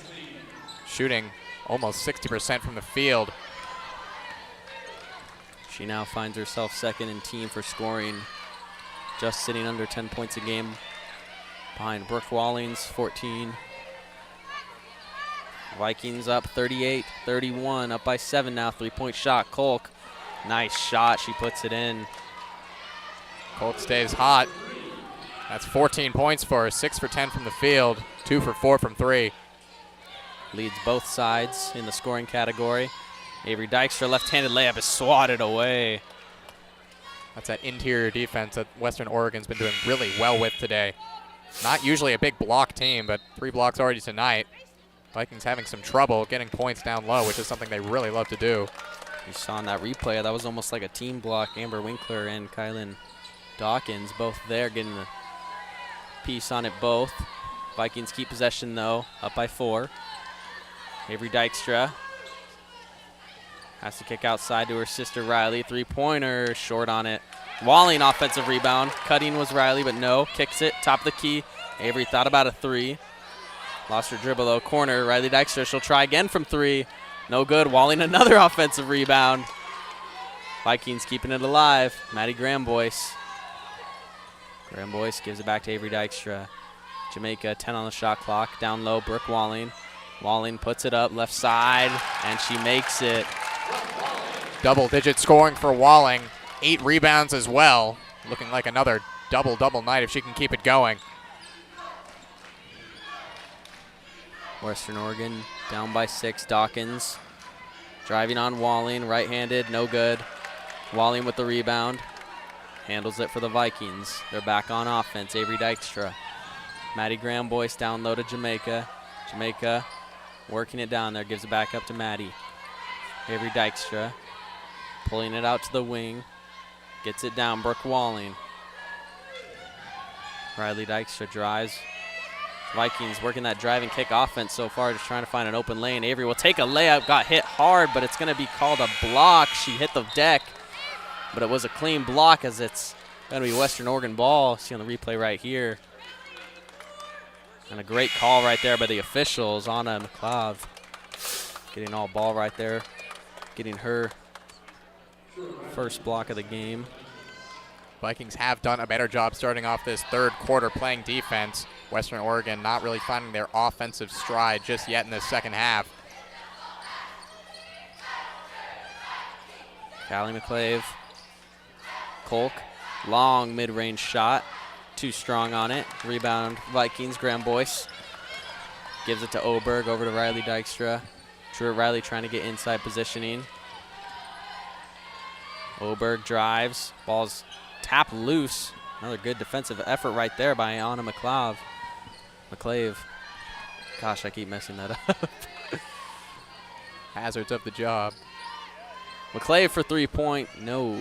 Shooting almost 60% from the field. She now finds herself second in team for scoring, just sitting under 10 points a game behind Brooke Walling's 14. Vikings up 38-31, up by 7 now. Three-point shot, Kolk. Nice shot, she puts it in. Kolk stays hot. That's 14 points for her, 6 for 10 from the field, 2 for 4 from 3. Leads both sides in the scoring category. Avery Dykstra left-handed layup is swatted away. That's that interior defense that Western Oregon's been doing really well with today. Not usually a big block team, but 3 blocks already tonight. Vikings having some trouble getting points down low, which is something they really love to do. You saw in that replay, that was almost like a team block. Amber Winkler and Kylan Dawkins both there getting a piece on it both. Vikings keep possession though, up by 4. Avery Dykstra has to kick outside to her sister Riley. Three-pointer, short on it. Walling offensive rebound. Cutting was Riley, but no. Kicks it, top of the key. Avery thought about a 3. Lost her dribble though, corner. Riley Dykstra, she'll try again from 3. No good, Walling another offensive rebound. Vikings keeping it alive. Maddie Gramboyce. Gramboyce gives it back to Avery Dykstra. Jamaica, 10 on the shot clock. Down low, Brooke Walling. Walling puts it up left side, and she makes it. Double-digit scoring for Walling. 8 rebounds as well. Looking like another double-double night if she can keep it going. Western Oregon down by 6. Dawkins driving on Walling, right-handed, no good. Walling with the rebound. Handles it for the Vikings. They're back on offense. Avery Dykstra. Maddie Gramboyce down low to Jamaica. Jamaica working it down there, gives it back up to Maddie. Avery Dykstra pulling it out to the wing. Gets it down, Brooke Walling. Riley Dykstra drives. Vikings working that drive and kick offense so far, just trying to find an open lane. Avery will take a layup, got hit hard, but it's going to be called a block. She hit the deck, but it was a clean block as it's going to be Western Oregon ball. See on the replay right here. And a great call right there by the officials. Anna McLeod getting all ball right there, getting her first block of the game. Vikings have done a better job starting off this third quarter playing defense. Western Oregon not really finding their offensive stride just yet in the second half. Callie McClave. Kolk, long mid-range shot. Too strong on it. Rebound, Vikings. Gramboyce gives it to Oberg, over to Riley Dykstra. Drew Riley trying to get inside positioning. Oberg drives. Ball's tapped loose. Another good defensive effort right there by Anna McClave. Gosh, I keep messing that up. Hazards of the job. McClave for 3-point. No.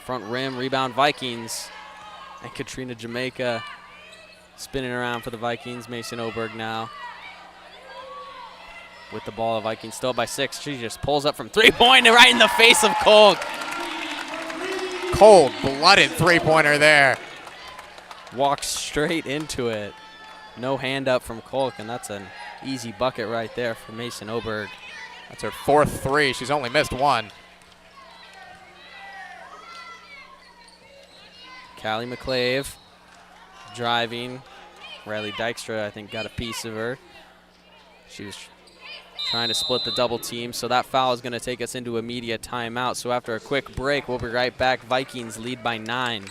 Front rim, rebound, Vikings. And Katrina Jamaica spinning around for the Vikings. Mason Oberg now. with the ball. The Vikings still by 6. She just pulls up from three-point right in the face of Kolk. Cold-blooded three-pointer there. Walks straight into it. No hand up from Kolk, and that's an easy bucket right there for Mason Oberg. That's her 4th three. She's only missed 1. Callie McClave driving. Riley Dykstra, I think, got a piece of her. She was trying to split the double team, so that foul is going to take us into immediate timeout. So after a quick break, we'll be right back. Vikings lead by 9.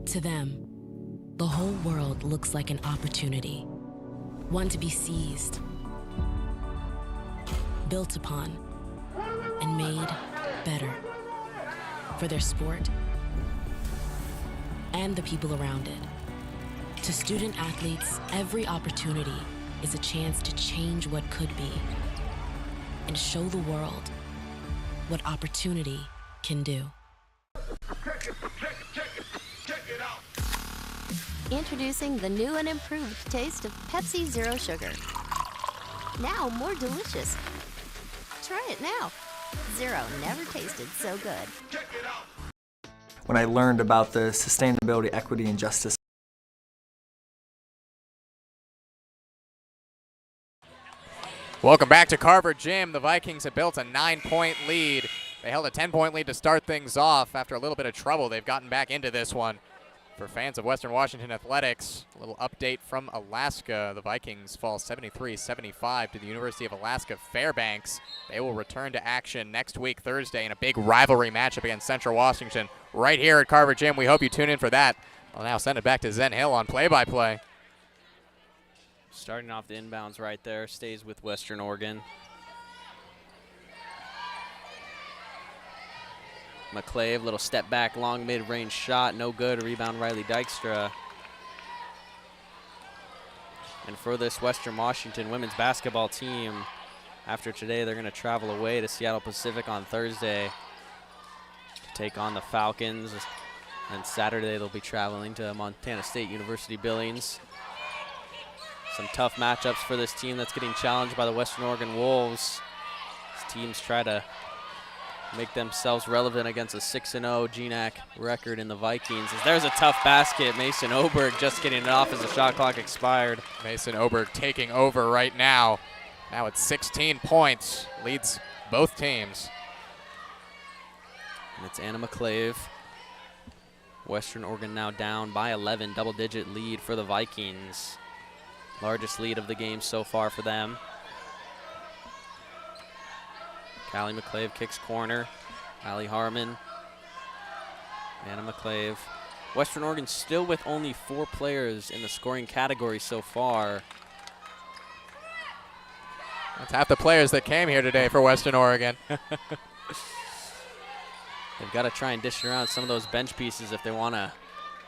To them, the whole world looks like an opportunity, one to be seized, built upon, and made better for their sport and the people around it. To student athletes, every opportunity is a chance to change what could be and show the world what opportunity can do. Introducing the new and improved taste of Pepsi Zero Sugar. Now more delicious. Try it now. Zero never tasted so good. When I learned about the sustainability, equity, and justice. Welcome back to Carver Gym. The Vikings have built a 9-point lead. They held a 10-point lead to start things off. After a little bit of trouble, they've gotten back into this one. For fans of Western Washington athletics, a little update from Alaska. The Vikings fall 73-75 to the University of Alaska Fairbanks. They will return to action next week, Thursday, in a big rivalry matchup against Central Washington right here at Carver Gym. We hope you tune in for that. I'll now send it back to Zen Hill on play-by-play. Starting off the inbounds right there, stays with Western Oregon. McClave, little step back, long mid-range shot, no good. Rebound, Riley Dykstra. And for this Western Washington women's basketball team, after today, they're going to travel away to Seattle Pacific on Thursday to take on the Falcons. And Saturday, they'll be traveling to Montana State University Billings. Some tough matchups for this team that's getting challenged by the Western Oregon Wolves. These teams try to make themselves relevant against a 6-0 GNAC record in the Vikings. As there's a tough basket. Mason Oberg just getting it off as the shot clock expired. Mason Oberg taking over right now. Now it's 16 points, leads both teams. And it's Anna McClave. Western Oregon now down by 11, double-digit lead for the Vikings. Largest lead of the game so far for them. Callie McClave kicks corner. Allie Harmon. Anna McClave. Western Oregon still with only 4 players in the scoring category so far. That's half the players that came here today for Western Oregon. They've got to try and dish around some of those bench pieces if they want to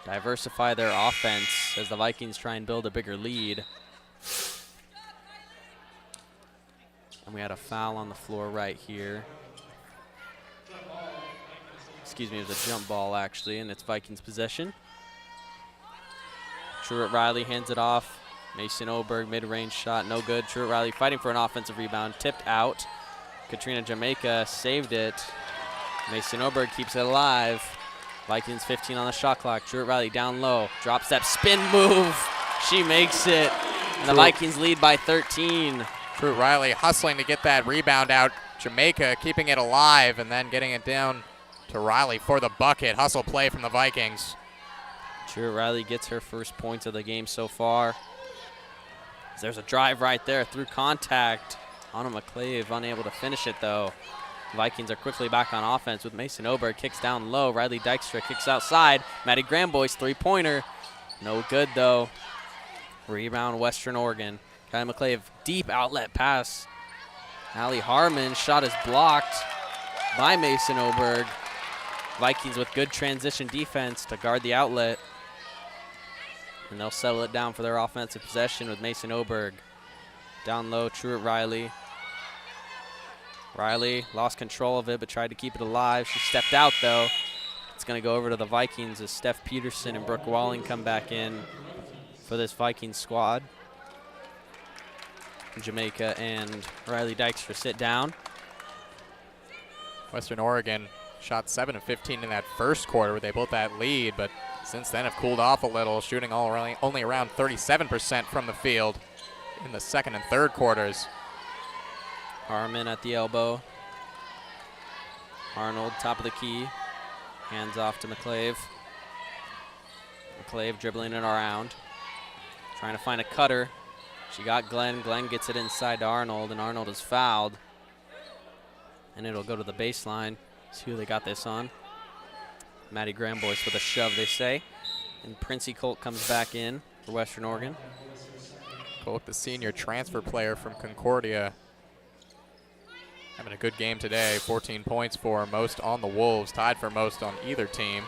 diversify their offense as the Vikings try and build a bigger lead. And we had a foul on the floor right here. Excuse me, it was a jump ball actually, and it's Vikings possession. Truett Riley hands it off. Mason Oberg, mid-range shot, no good. Truett Riley fighting for an offensive rebound, tipped out. Katrina Jamaica saved it. Mason Oberg keeps it alive. Vikings 15 on the shot clock. Truett Riley down low, drop step, spin move. She makes it, and the Vikings lead by 13. Truett Riley hustling to get that rebound out. Jamaica keeping it alive and then getting it down to Riley for the bucket. Hustle play from the Vikings. Truett Riley gets her first points of the game so far. There's a drive right there through contact. Anna McClave unable to finish it though. Vikings are quickly back on offense with Mason Oberg kicks down low. Riley Dykstra kicks outside. Maddie Gramboy's three-pointer. No good though. Rebound Western Oregon. Kylie McClave deep outlet pass. Allie Harmon shot is blocked by Mason Oberg. Vikings with good transition defense to guard the outlet. And they'll settle it down for their offensive possession with Mason Oberg. Down low, Truett Riley. Riley lost control of it, but tried to keep it alive. She stepped out, though. It's going to go over to the Vikings as Steph Peterson and Brooke Walling come back in for this Vikings squad. Jamaica and Riley Dykstra sit down. Western Oregon shot 7 of 15 in that first quarter where they built that lead, but since then have cooled off a little, shooting only around 37% from the field in the second and third quarters. Harmon at the elbow. Arnold, top of the key. Hands off to McClave. McClave dribbling it around. Trying to find a cutter. She got Glenn. Glenn gets it inside to Arnold, and Arnold is fouled. And it'll go to the baseline. See who they got this on. Maddie Grambois with a shove, they say. And Princey Colt comes back in for Western Oregon. Colt, the senior transfer player from Concordia, having a good game today. 14 points for most on the Wolves, tied for most on either team.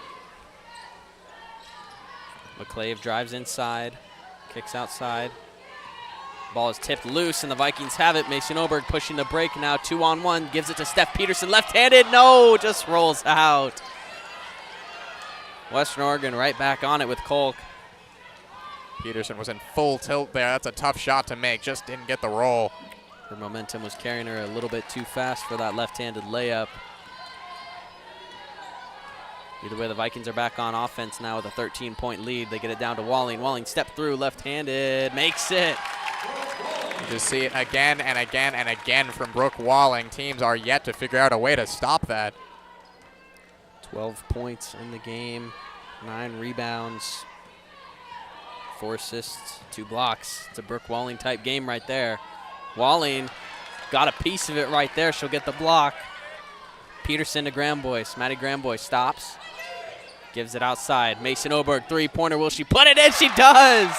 McClave drives inside, kicks outside. Ball is tipped loose, and the Vikings have it. Mason Oberg pushing the break now, 2-on-1. Gives it to Steph Peterson, left-handed. No, just rolls out. Western Oregon right back on it with Kolk. Peterson was in full tilt there. That's a tough shot to make. Just didn't get the roll. Her momentum was carrying her a little bit too fast for that left-handed layup. Either way, the Vikings are back on offense now with a 13-point lead. They get it down to Walling. Walling step through, left-handed, makes it. You just see it again and again and again from Brooke Walling. Teams are yet to figure out a way to stop that. 12 points in the game, 9 rebounds, 4 assists, 2 blocks. It's a Brooke Walling type game right there. Walling got a piece of it right there. She'll get the block. Peterson to Grambois. Maddie Grambois stops. Gives it outside. Mason Oberg, three-pointer. Will she put it in? She does!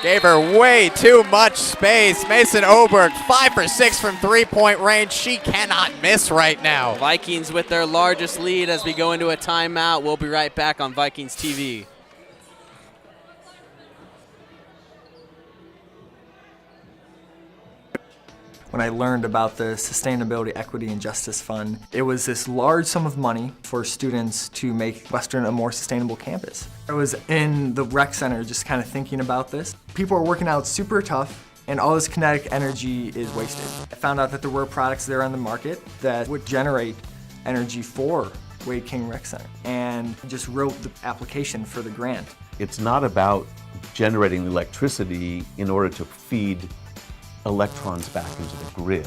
Gave her way too much space. Mason Oberg, 5 for 6 from three-point range. She cannot miss right now. Vikings with their largest lead as we go into a timeout. We'll be right back on Vikings TV. When I learned about the Sustainability, Equity, and Justice Fund, it was this large sum of money for students to make Western a more sustainable campus. I was in the rec center just kind of thinking about this. People are working out super tough, and all this kinetic energy is wasted. I found out that there were products there on the market that would generate energy for Wade King Rec Center, and just wrote the application for the grant. It's not about generating electricity in order to feed electrons back into the grid.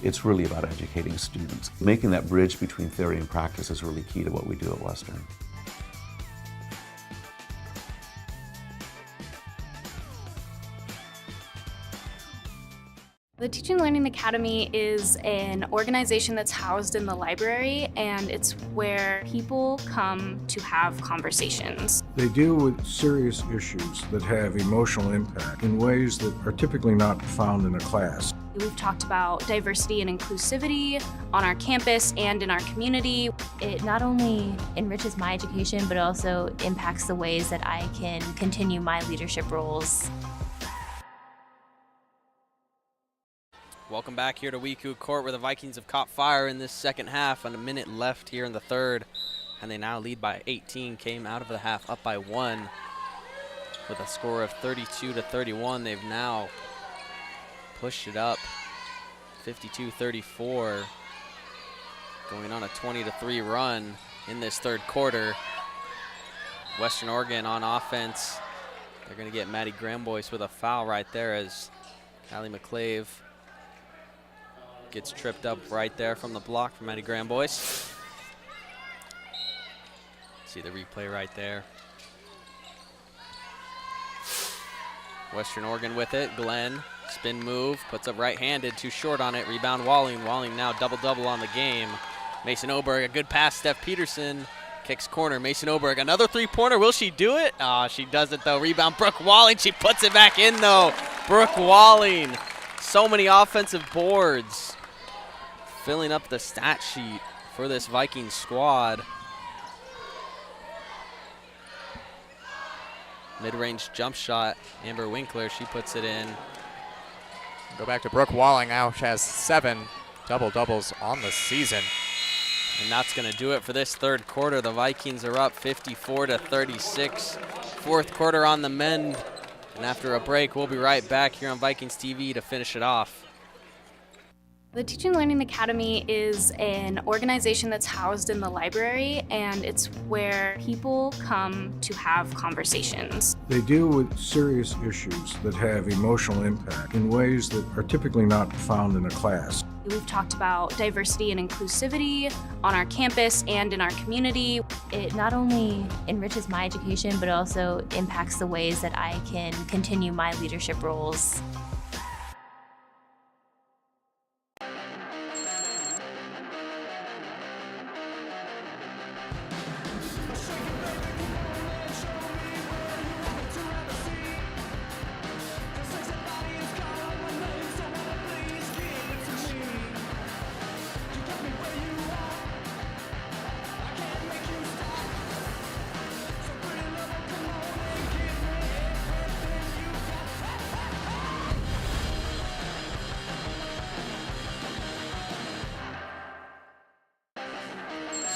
It's really about educating students. Making that bridge between theory and practice is really key to what we do at Western. The Teaching and Learning Academy is an organization that's housed in the library, and it's where people come to have conversations. They deal with serious issues that have emotional impact in ways that are typically not found in a class. We've talked about diversity and inclusivity on our campus and in our community. It not only enriches my education, but also impacts the ways that I can continue my leadership roles. Welcome back here to WECU Court, where the Vikings have caught fire in this second half, and a minute left here in the third, and they now lead by 18. Came out of the half up by 1 with a score of 32-31. They've now pushed it up 52-34, going on a 20-3 run in this third quarter. Western Oregon on offense. They're going to get Maddie Grambois with a foul right there as Callie McClave gets tripped up right there from the block from Maddie Grambois. See the replay right there. Western Oregon with it. Glenn, spin move, puts up right-handed, too short on it. Rebound Walling. Walling now double-double on the game. Mason Oberg, a good pass. Steph Peterson kicks corner. Mason Oberg, another three-pointer. Will she do it? Oh, she doesn't, though. Rebound Brooke Walling. She puts it back in, though. Brooke Walling. So many offensive boards. Filling up the stat sheet for this Vikings squad. Mid-range jump shot, Amber Winkler, she puts it in. Go back to Brooke Walling now. She has 7 double-doubles on the season. And that's going to do it for this third quarter. The Vikings are up 54-36. Fourth quarter on the mend. And after a break, we'll be right back here on Vikings TV to finish it off. The Teaching and Learning Academy is an organization that's housed in the library, and it's where people come to have conversations. They deal with serious issues that have emotional impact in ways that are typically not found in a class. We've talked about diversity and inclusivity on our campus and in our community. It not only enriches my education, but also impacts the ways that I can continue my leadership roles.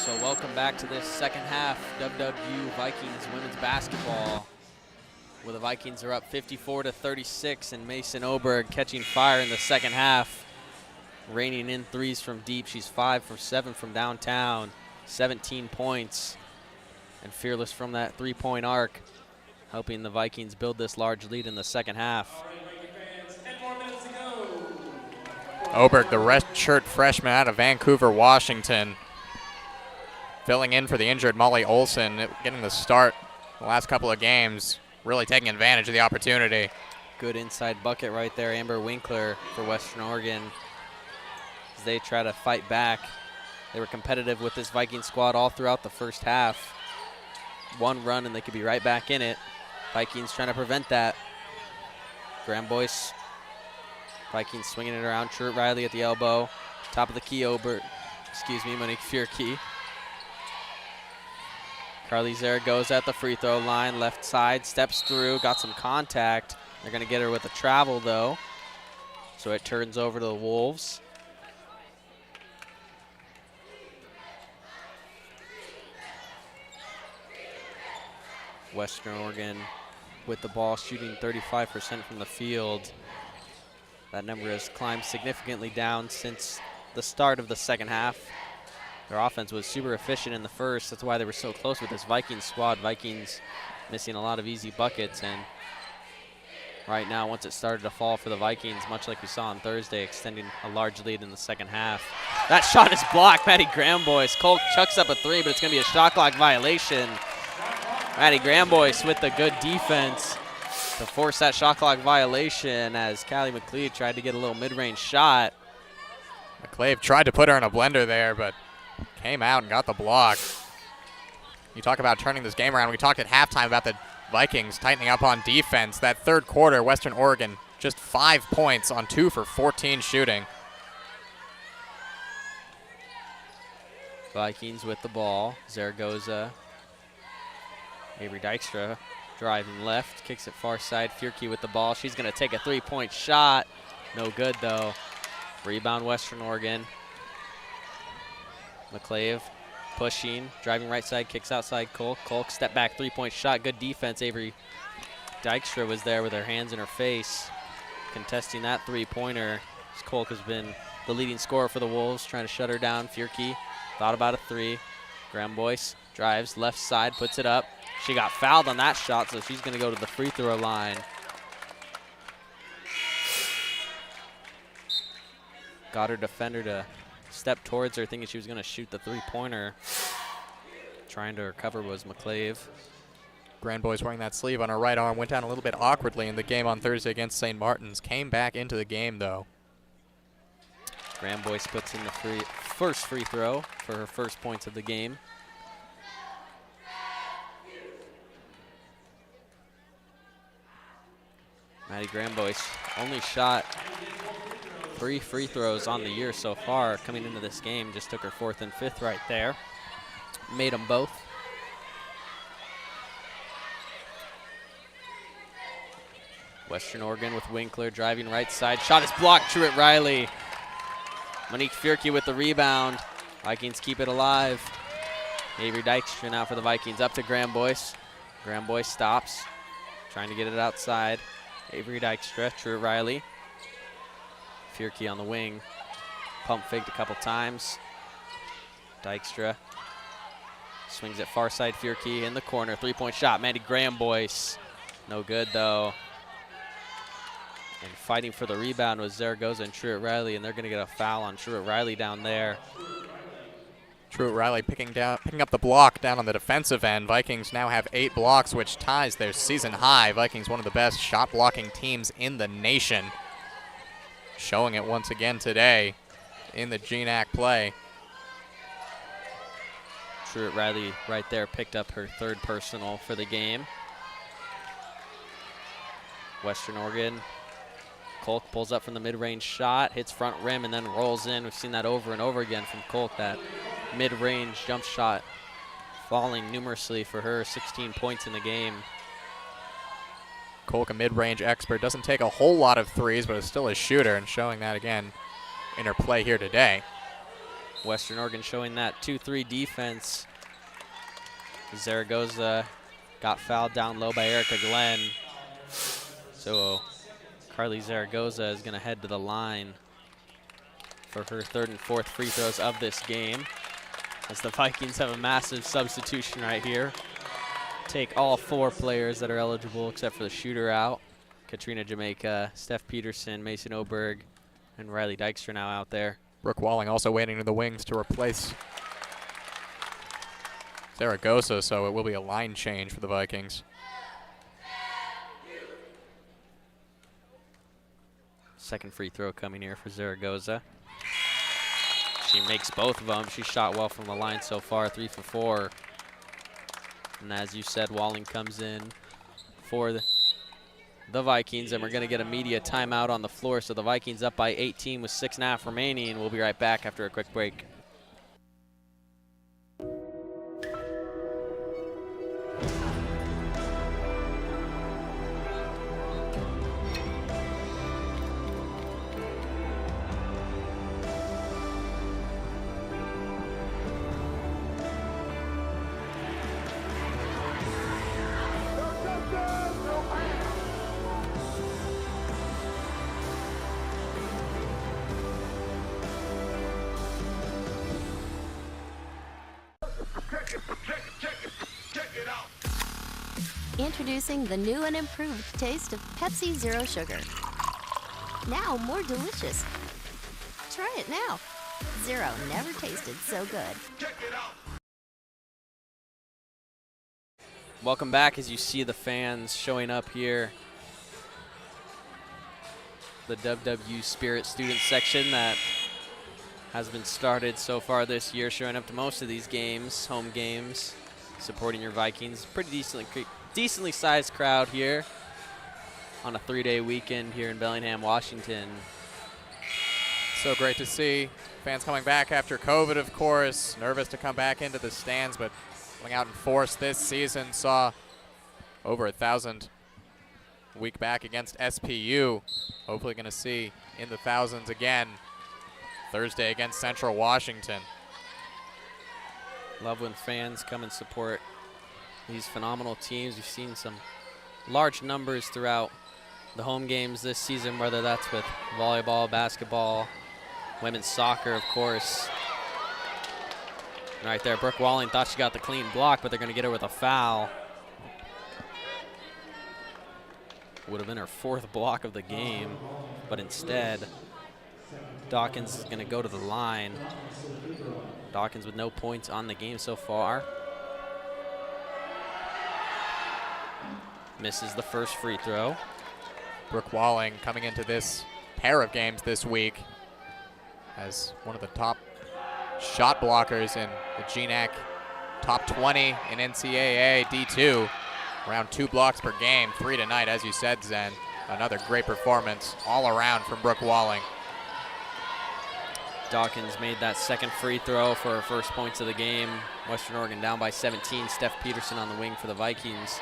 So welcome back to this second half, WWU Vikings women's basketball, where the Vikings are up 54-36, and Mason Oberg catching fire in the second half, raining in threes from deep. She's 5 for 7 from downtown, 17 points, and fearless from that three-point arc, helping the Vikings build this large lead in the second half. Oberg, the redshirt freshman out of Vancouver, Washington, filling in for the injured Molly Olson, getting the start the last couple of games, really taking advantage of the opportunity. Good inside bucket right there, Amber Winkler for Western Oregon. As they try to fight back. They were competitive with this Viking squad all throughout the first half. One run and they could be right back in it. Vikings trying to prevent that. Graham Boyce. Vikings swinging it around. Truett Riley at the elbow. Top of the key, Monique Fierke. Carly Zaragoza at the free throw line, left side, steps through, got some contact. They're going to get her with a travel, though. So it turns over to the Wolves. Western Oregon with the ball, shooting 35% from the field. That number has climbed significantly down since the start of the second half. Their offense was super efficient in the first. That's why they were so close with this Vikings squad. Vikings missing a lot of easy buckets. And right now, once it started to fall for the Vikings, much like we saw on Thursday, extending a large lead in the second half. That shot is blocked. Maddie Grambois. Cole chucks up a three, but it's going to be a shot clock violation. Maddie Grambois with the good defense to force that shot clock violation as Callie McLeod tried to get a little mid-range shot. McLeod tried to put her in a blender there, but came out and got the block. You talk about turning this game around. We talked at halftime about the Vikings tightening up on defense. That third quarter, Western Oregon just 5 points on 2 for 14 shooting. Vikings with the ball. Zaragoza. Avery Dykstra driving left, kicks it far side. Fierke with the ball. She's going to take a three-point shot. No good, though. Rebound, Western Oregon. McClave pushing, driving right side, kicks outside Kolk. Kolk, step back, three-point shot. Good defense. Avery Dykstra was there with her hands in her face, contesting that three-pointer. Kolk has been the leading scorer for the Wolves, trying to shut her down. Fierke thought about a three. Graham Boyce drives left side, puts it up. She got fouled on that shot, so she's going to go to the free throw line. Got her defender to step towards her, thinking she was going to shoot the three-pointer. Trying to recover was McClave. Granboy's wearing that sleeve on her right arm. Went down a little bit awkwardly in the game on Thursday against St. Martin's. Came back into the game, though. Granboyce puts in the first free throw for her first points of the game. Maddie Granboyce only shot 3 free throws on the year so far coming into this game. Just took her 4th and 5th right there. Made them both. Western Oregon with Winkler driving right side. Shot is blocked. Truett Riley. Monique Fierke with the rebound. Vikings keep it alive. Avery Dykstra now for the Vikings. Up to Graham Boyce. Graham Boyce stops. Trying to get it outside. Avery Dykstra, Truett Riley. Fierke on the wing. Pump faked a couple times. Dykstra swings it far side. Fierke in the corner. 3-point shot. Mandy Graham Boyce. No good though. And fighting for the rebound was Zaragoza and Truett Riley, and they're going to get a foul on Truett Riley down there. Truett Riley picking up the block down on the defensive end. Vikings now have 8 blocks, which ties their season high. Vikings, one of the best shot blocking teams in the nation. Showing it once again today in the GNAC play. Truett Riley right there picked up her 3rd personal for the game. Western Oregon. Kolk pulls up from the mid-range shot, hits front rim, and then rolls in. We've seen that over and over again from Kolk, that mid-range jump shot falling numerously for her, 16 points in the game. Kolk, a mid-range expert, doesn't take a whole lot of threes, but is still a shooter, and showing that again in her play here today. Western Oregon showing that 2-3 defense. Zaragoza got fouled down low by Erica Glenn. So Carly Zaragoza is going to head to the line for her 3rd and 4th free throws of this game, as the Vikings have a massive substitution right here. Take all 4 players that are eligible except for the shooter out. Katrina Jamaica, Steph Peterson, Mason Oberg, and Riley Dykstra now out there. Brooke Walling also waiting in the wings to replace Zaragoza, so it will be a line change for the Vikings. Second free throw coming here for Zaragoza. She makes both of them. She shot well from the line so far, 3 for 4. And as you said, Walling comes in for the Vikings, and we're going to get a media timeout on the floor. So the Vikings up by 18 with 6.5 remaining, and we'll be right back after a quick break. Introducing the new and improved taste of Pepsi Zero Sugar. Now more delicious. Try it now. Zero never tasted so good. Welcome back. As you see the fans showing up here, the WWU Spirit student section that has been started so far this year, showing up to most of these games, home games, supporting your Vikings. Pretty decently sized crowd here on a 3-day weekend here in Bellingham, Washington. So great to see fans coming back after COVID, of course. Nervous to come back into the stands, but coming out in force this season. Saw over 1,000 week back against SPU. Hopefully going to see in the thousands again Thursday against Central Washington. Love when fans come and support these phenomenal teams. We've seen some large numbers throughout the home games this season, whether that's with volleyball, basketball, women's soccer, of course. And right there, Brooke Walling thought she got the clean block, but they're going to get her with a foul. Would have been her 4th block of the game, but instead, Dawkins is going to go to the line. Dawkins with no points on the game so far. Misses the first free throw. Brooke Walling coming into this pair of games this week as one of the top shot blockers in the GNAC top 20 in NCAA D2. Around 2 blocks per game, 3 tonight, as you said, Zen. Another great performance all around from Brooke Walling. Dawkins made that second free throw for her first points of the game. Western Oregon down by 17. Steph Peterson on the wing for the Vikings.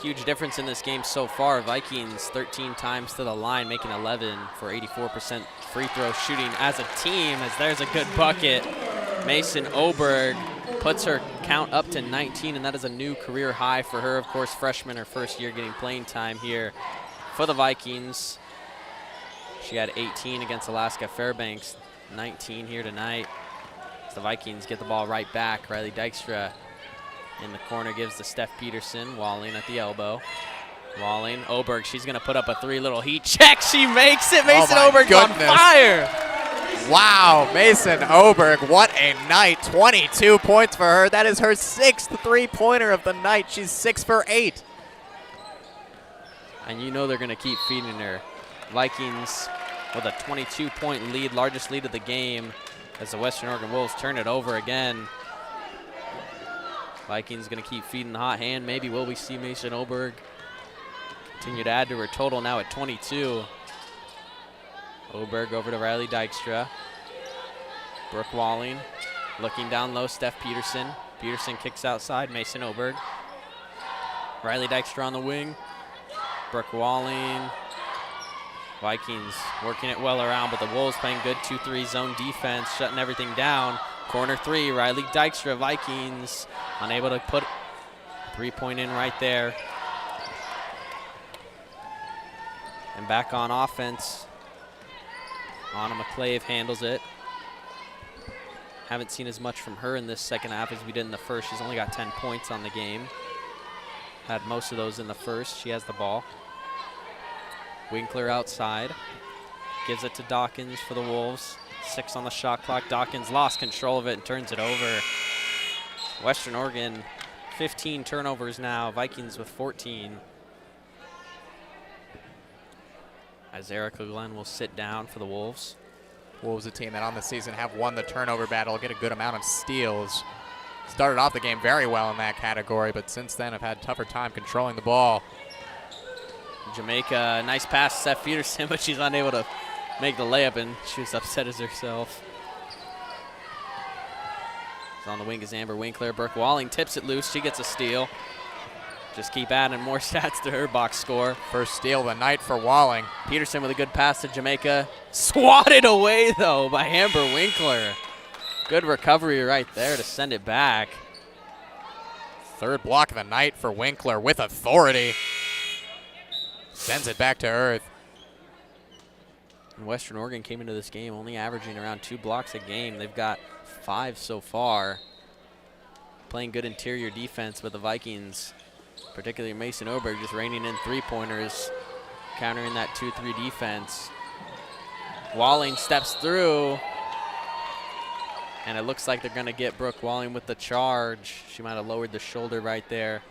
huge difference in this game so far. Vikings 13 times to the line, making 11 for 84% free throw shooting as a team, as there's a good bucket. Mason Oberg puts her count up to 19, and that is a new career high for her. Of course, freshman, her first year getting playing time here for the Vikings. She had 18 against Alaska Fairbanks, 19 here tonight. As the Vikings get the ball right back. Riley Dykstra in the corner gives to Steph Peterson. Walling at the elbow. Walling, Oberg, she's gonna put up a three, little heat check. She makes it. Mason Oberg's on fire. Wow, Mason Oberg, what a night. 22 points for her. That is her 6th three-pointer of the night. She's 6 for 8. And you know they're gonna keep feeding her. Vikings with a 22-point lead, largest lead of the game, as the Western Oregon Wolves turn it over again. Vikings gonna keep feeding the hot hand. Maybe will we see Mason Oberg continue to add to her total now at 22. Oberg over to Riley Dykstra. Brooke Walling looking down low, Steph Peterson. Peterson kicks outside, Mason Oberg. Riley Dykstra on the wing. Brooke Walling. Vikings working it well around, but the Wolves playing good 2-3 zone defense, shutting everything down. Corner three, Riley Dykstra, Vikings unable to put three-point in right there. And back on offense, Anna McClave handles it. Haven't seen as much from her in this second half as we did in the first. She's only got 10 points on the game. Had most of those in the first. She has the ball. Winkler outside. Gives it to Dawkins for the Wolves. 6 on the shot clock. Dawkins lost control of it and turns it over. Western Oregon, 15 turnovers now. Vikings with 14. As Erica Glenn will sit down for the Wolves. Wolves, a team that on the season have won the turnover battle, get a good amount of steals. Started off the game very well in that category, but since then have had a tougher time controlling the ball. Jamaica, nice pass to Steph Peterson, but she's unable to make the layup, and she was upset as herself. On the wing is Amber Winkler. Brooke Walling tips it loose. She gets a steal. Just keep adding more stats to her box score. First steal of the night for Walling. Peterson with a good pass to Jamaica. Swatted away, though, by Amber Winkler. Good recovery right there to send it back. Third block of the night for Winkler with authority. Sends it back to earth. And Western Oregon came into this game only averaging around 2 blocks a game. They've got 5 so far. Playing good interior defense, but the Vikings, particularly Mason Oberg, just reining in three-pointers, countering that 2-3 defense. Walling steps through, and it looks like they're going to get Brooke Walling with the charge. She might have lowered the shoulder right there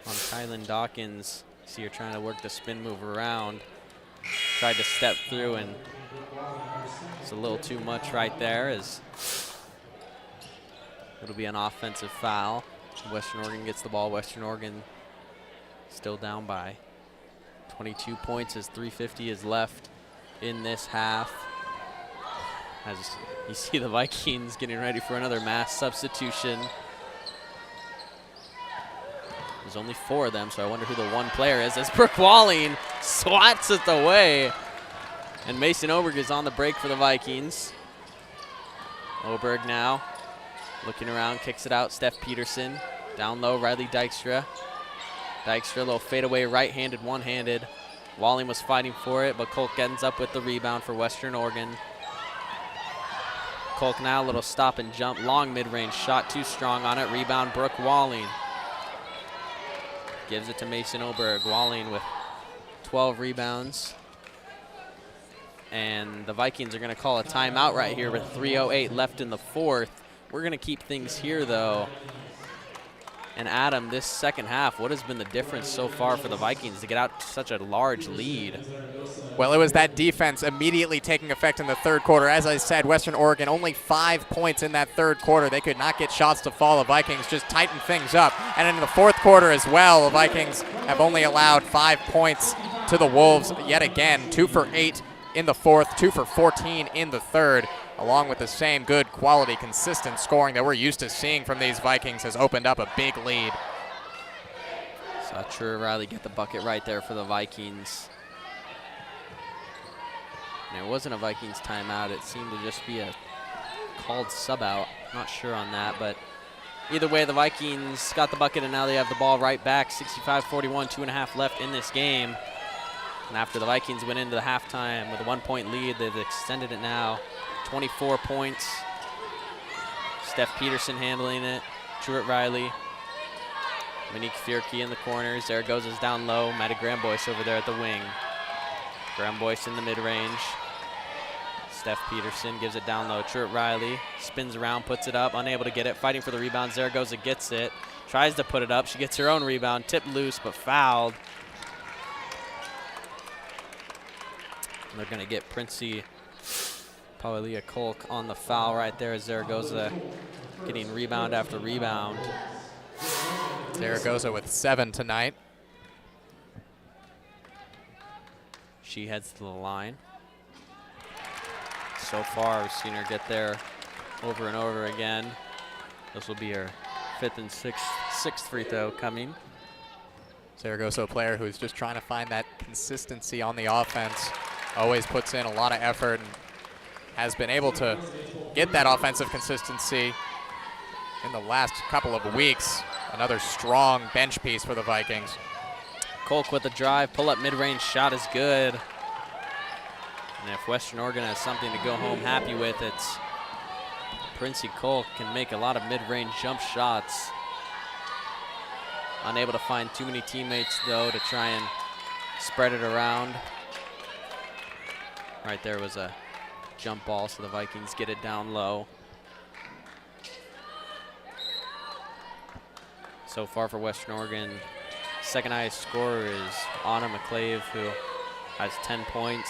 on Kylan Dawkins. See her trying to work the spin move around. Tried to step through, and it's a little too much right there, as it'll be an offensive foul. Western Oregon gets the ball. Western Oregon still down by 22 points as 3:50 is left in this half. As you see the Vikings getting ready for another mass substitution. There's only 4 of them, so I wonder who the one player is, as Brooke Walling swats it away. And Mason Oberg is on the break for the Vikings. Oberg now looking around, kicks it out. Steph Peterson. Down low, Riley Dykstra. Dykstra, a little fadeaway, right-handed, one-handed. Walling was fighting for it, but Kolk ends up with the rebound for Western Oregon. Kolk now, a little stop and jump, long mid-range shot, too strong on it. Rebound, Brooke Walling. Gives it to Mason Oberg. Walling with 12 rebounds. And the Vikings are going to call a timeout right here with 3:08 left in the fourth. We're going to keep things here, though. And Adam, this second half, what has been the difference so far for the Vikings to get out such a large lead? Well, it was that defense immediately taking effect in the third quarter. As I said, Western Oregon only 5 points in that third quarter. They could not get shots to fall. The Vikings just tightened things up. And in the fourth quarter as well, the Vikings have only allowed 5 points to the Wolves yet again. 2 for 8 in the fourth, 2 for 14 in the third, along with the same good quality, consistent scoring that we're used to seeing from these Vikings, has opened up a big lead. Saw True Riley get the bucket right there for the Vikings. And it wasn't a Vikings timeout. It seemed to just be a called sub out. Not sure on that, but either way, the Vikings got the bucket, and now they have the ball right back. 65-41, 2.5 left in this game. And after the Vikings went into the halftime with a 1-point lead, they've extended it now. 24 points. Steph Peterson handling it. Truett Riley. Monique Fierke in the corners. Zaragoza's down low. Maddie Gramboyce over there at the wing. Gramboyce in the mid-range. Steph Peterson gives it down low. Truett Riley spins around, puts it up, unable to get it. Fighting for the rebound. Zaragoza gets it. Tries to put it up. She gets her own rebound. Tipped loose, but fouled. And they're going to get Princey Paulia Kolk on the foul right there. Zaragoza getting rebound after rebound. Zaragoza with 7 tonight. She heads to the line. So far, we've seen her get there over and over again. This will be her 5th and 6th free throw coming. Zaragoza, a player who's just trying to find that consistency on the offense. Always puts in a lot of effort and has been able to get that offensive consistency in the last couple of weeks. Another strong bench piece for the Vikings. Kolk with the drive, pull-up mid-range shot is good. And if Western Oregon has something to go home happy with, it's Princey Kolk can make a lot of mid-range jump shots. Unable to find too many teammates, though, to try and spread it around. Right there was a jump ball, so the Vikings get it down low. So far for Western Oregon, second highest scorer is Anna McClave, who has 10 points.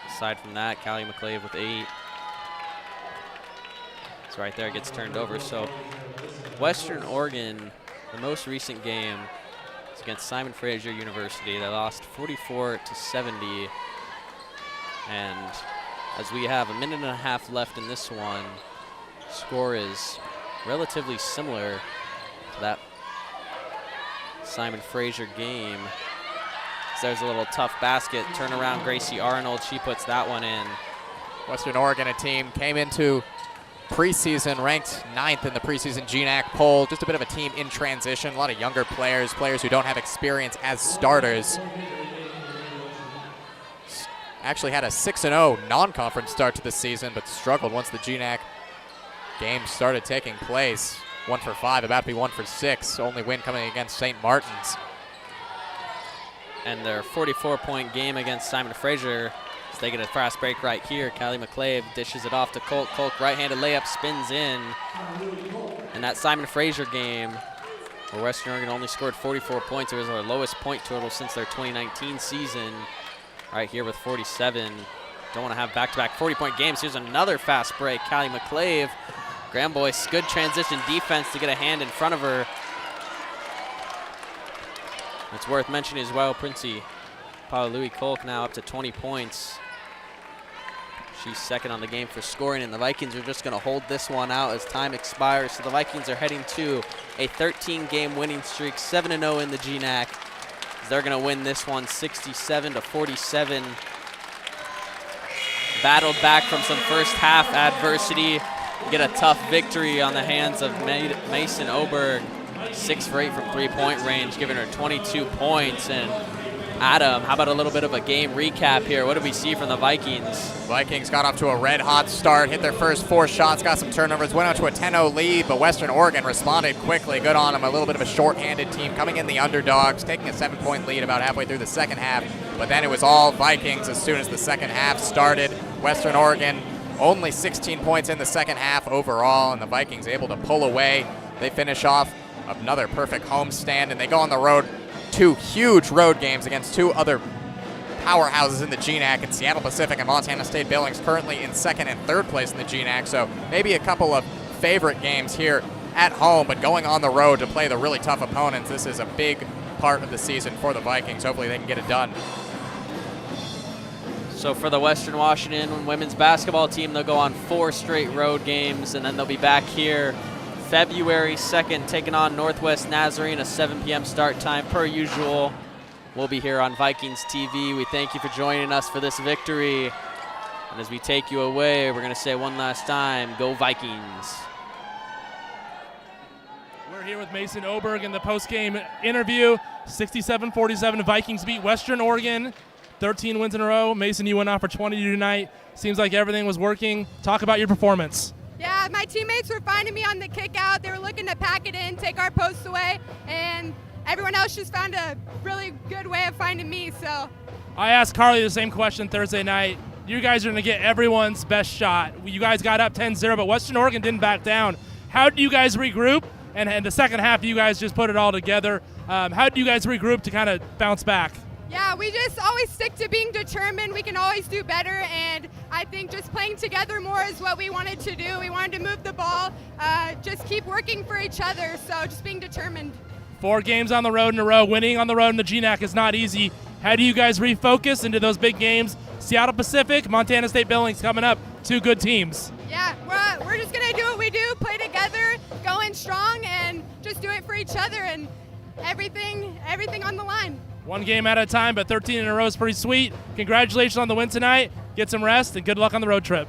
Aside from that, Callie McClave with 8. So right there, it gets turned over. So Western Oregon, the most recent game is against Simon Fraser University. They lost 44-70. And as we have a minute and a half left in this one, score is relatively similar to that Simon Fraser game. So there's a little tough basket. Turn around, Gracie Arnold. She puts that one in. Western Oregon, a team, came into preseason ranked 9th in the preseason GNAC poll. Just a bit of a team in transition. A lot of younger players, players who don't have experience as starters. Actually had a 6-0 non-conference start to the season, but struggled once the GNAC game started taking place. 1 for 5, about to be 1 for 6. Only win coming against St. Martin's. And their 44-point game against Simon Fraser, as they get a fast break right here. Callie McClave dishes it off to Kolk. Kolk right-handed layup spins in. And that Simon Fraser game, where Western Oregon only scored 44 points, it was their lowest point total since their 2019 season. Right here with 47. Don't want to have back-to-back 40-point games. Here's another fast break. Callie McClave. Gramboyce, good transition defense to get a hand in front of her. It's worth mentioning as well, Princey Paulia Kolk now up to 20 points. She's second on the game for scoring, and the Vikings are just going to hold this one out as time expires. So the Vikings are heading to a 13-game winning streak, 7-0 in the GNAC. They're going to win this one 67-47. Battled back from some first half adversity. Get a tough victory on the hands of Mason Oberg. 6 for 8 from three-point range, giving her 22 points. And Adam, how about a little bit of a game recap here? What did we see from the Vikings? Vikings got off to a red-hot start, hit their first 4 shots, got some turnovers, went out to a 10-0 lead, but Western Oregon responded quickly. Good on them. A little bit of a short-handed team coming in the underdogs, taking a 7-point lead about halfway through the second half. But then it was all Vikings as soon as the second half started. Western Oregon only 16 points in the second half overall, and the Vikings able to pull away. They finish off another perfect homestand, and they go on the road. 2 huge road games against 2 other powerhouses in the GNAC, and Seattle Pacific and Montana State Billings currently in 2nd and 3rd place in the GNAC. So maybe a couple of favorite games here at home, but going on the road to play the really tough opponents, this is a big part of the season for the Vikings. Hopefully they can get it done. So for the Western Washington women's basketball team, they'll go on 4 straight road games, and then they'll be back here February 2nd, taking on Northwest Nazarene, a 7 p.m. start time per usual. We'll be here on Vikings TV. We thank you for joining us for this victory. And as we take you away, we're going to say one last time, go Vikings. We're here with Mason Oberg in the post-game interview. 67-47, Vikings beat Western Oregon. 13 wins in a row. Mason, you went off for 22 tonight. Seems like everything was working. Talk about your performance. Yeah, my teammates were finding me on the kick out. They were looking to pack it in, take our posts away, and everyone else just found a really good way of finding me. So I asked Carly the same question Thursday night. You guys are going to get everyone's best shot. You guys got up 10-0, but Western Oregon didn't back down. How do you guys regroup? And in the second half, you guys just put it all together. How do you guys regroup to kind of bounce back? yeah, we just always stick to being determined. We can always do better, and I think just playing together more is what we wanted to do. We wanted to move the ball, just keep working for each other, so just being determined. 4 games on the road in a row, winning on the road in the GNAC is not easy. How do you guys refocus into those big games? Seattle Pacific, Montana State Billings coming up, 2 good teams. Yeah, we're just going to do what we do, play together, go in strong, and just do it for each other, and everything on the line. 1 game at a time, but 13 in a row is pretty sweet. Congratulations on the win tonight. Get some rest, and good luck on the road trip.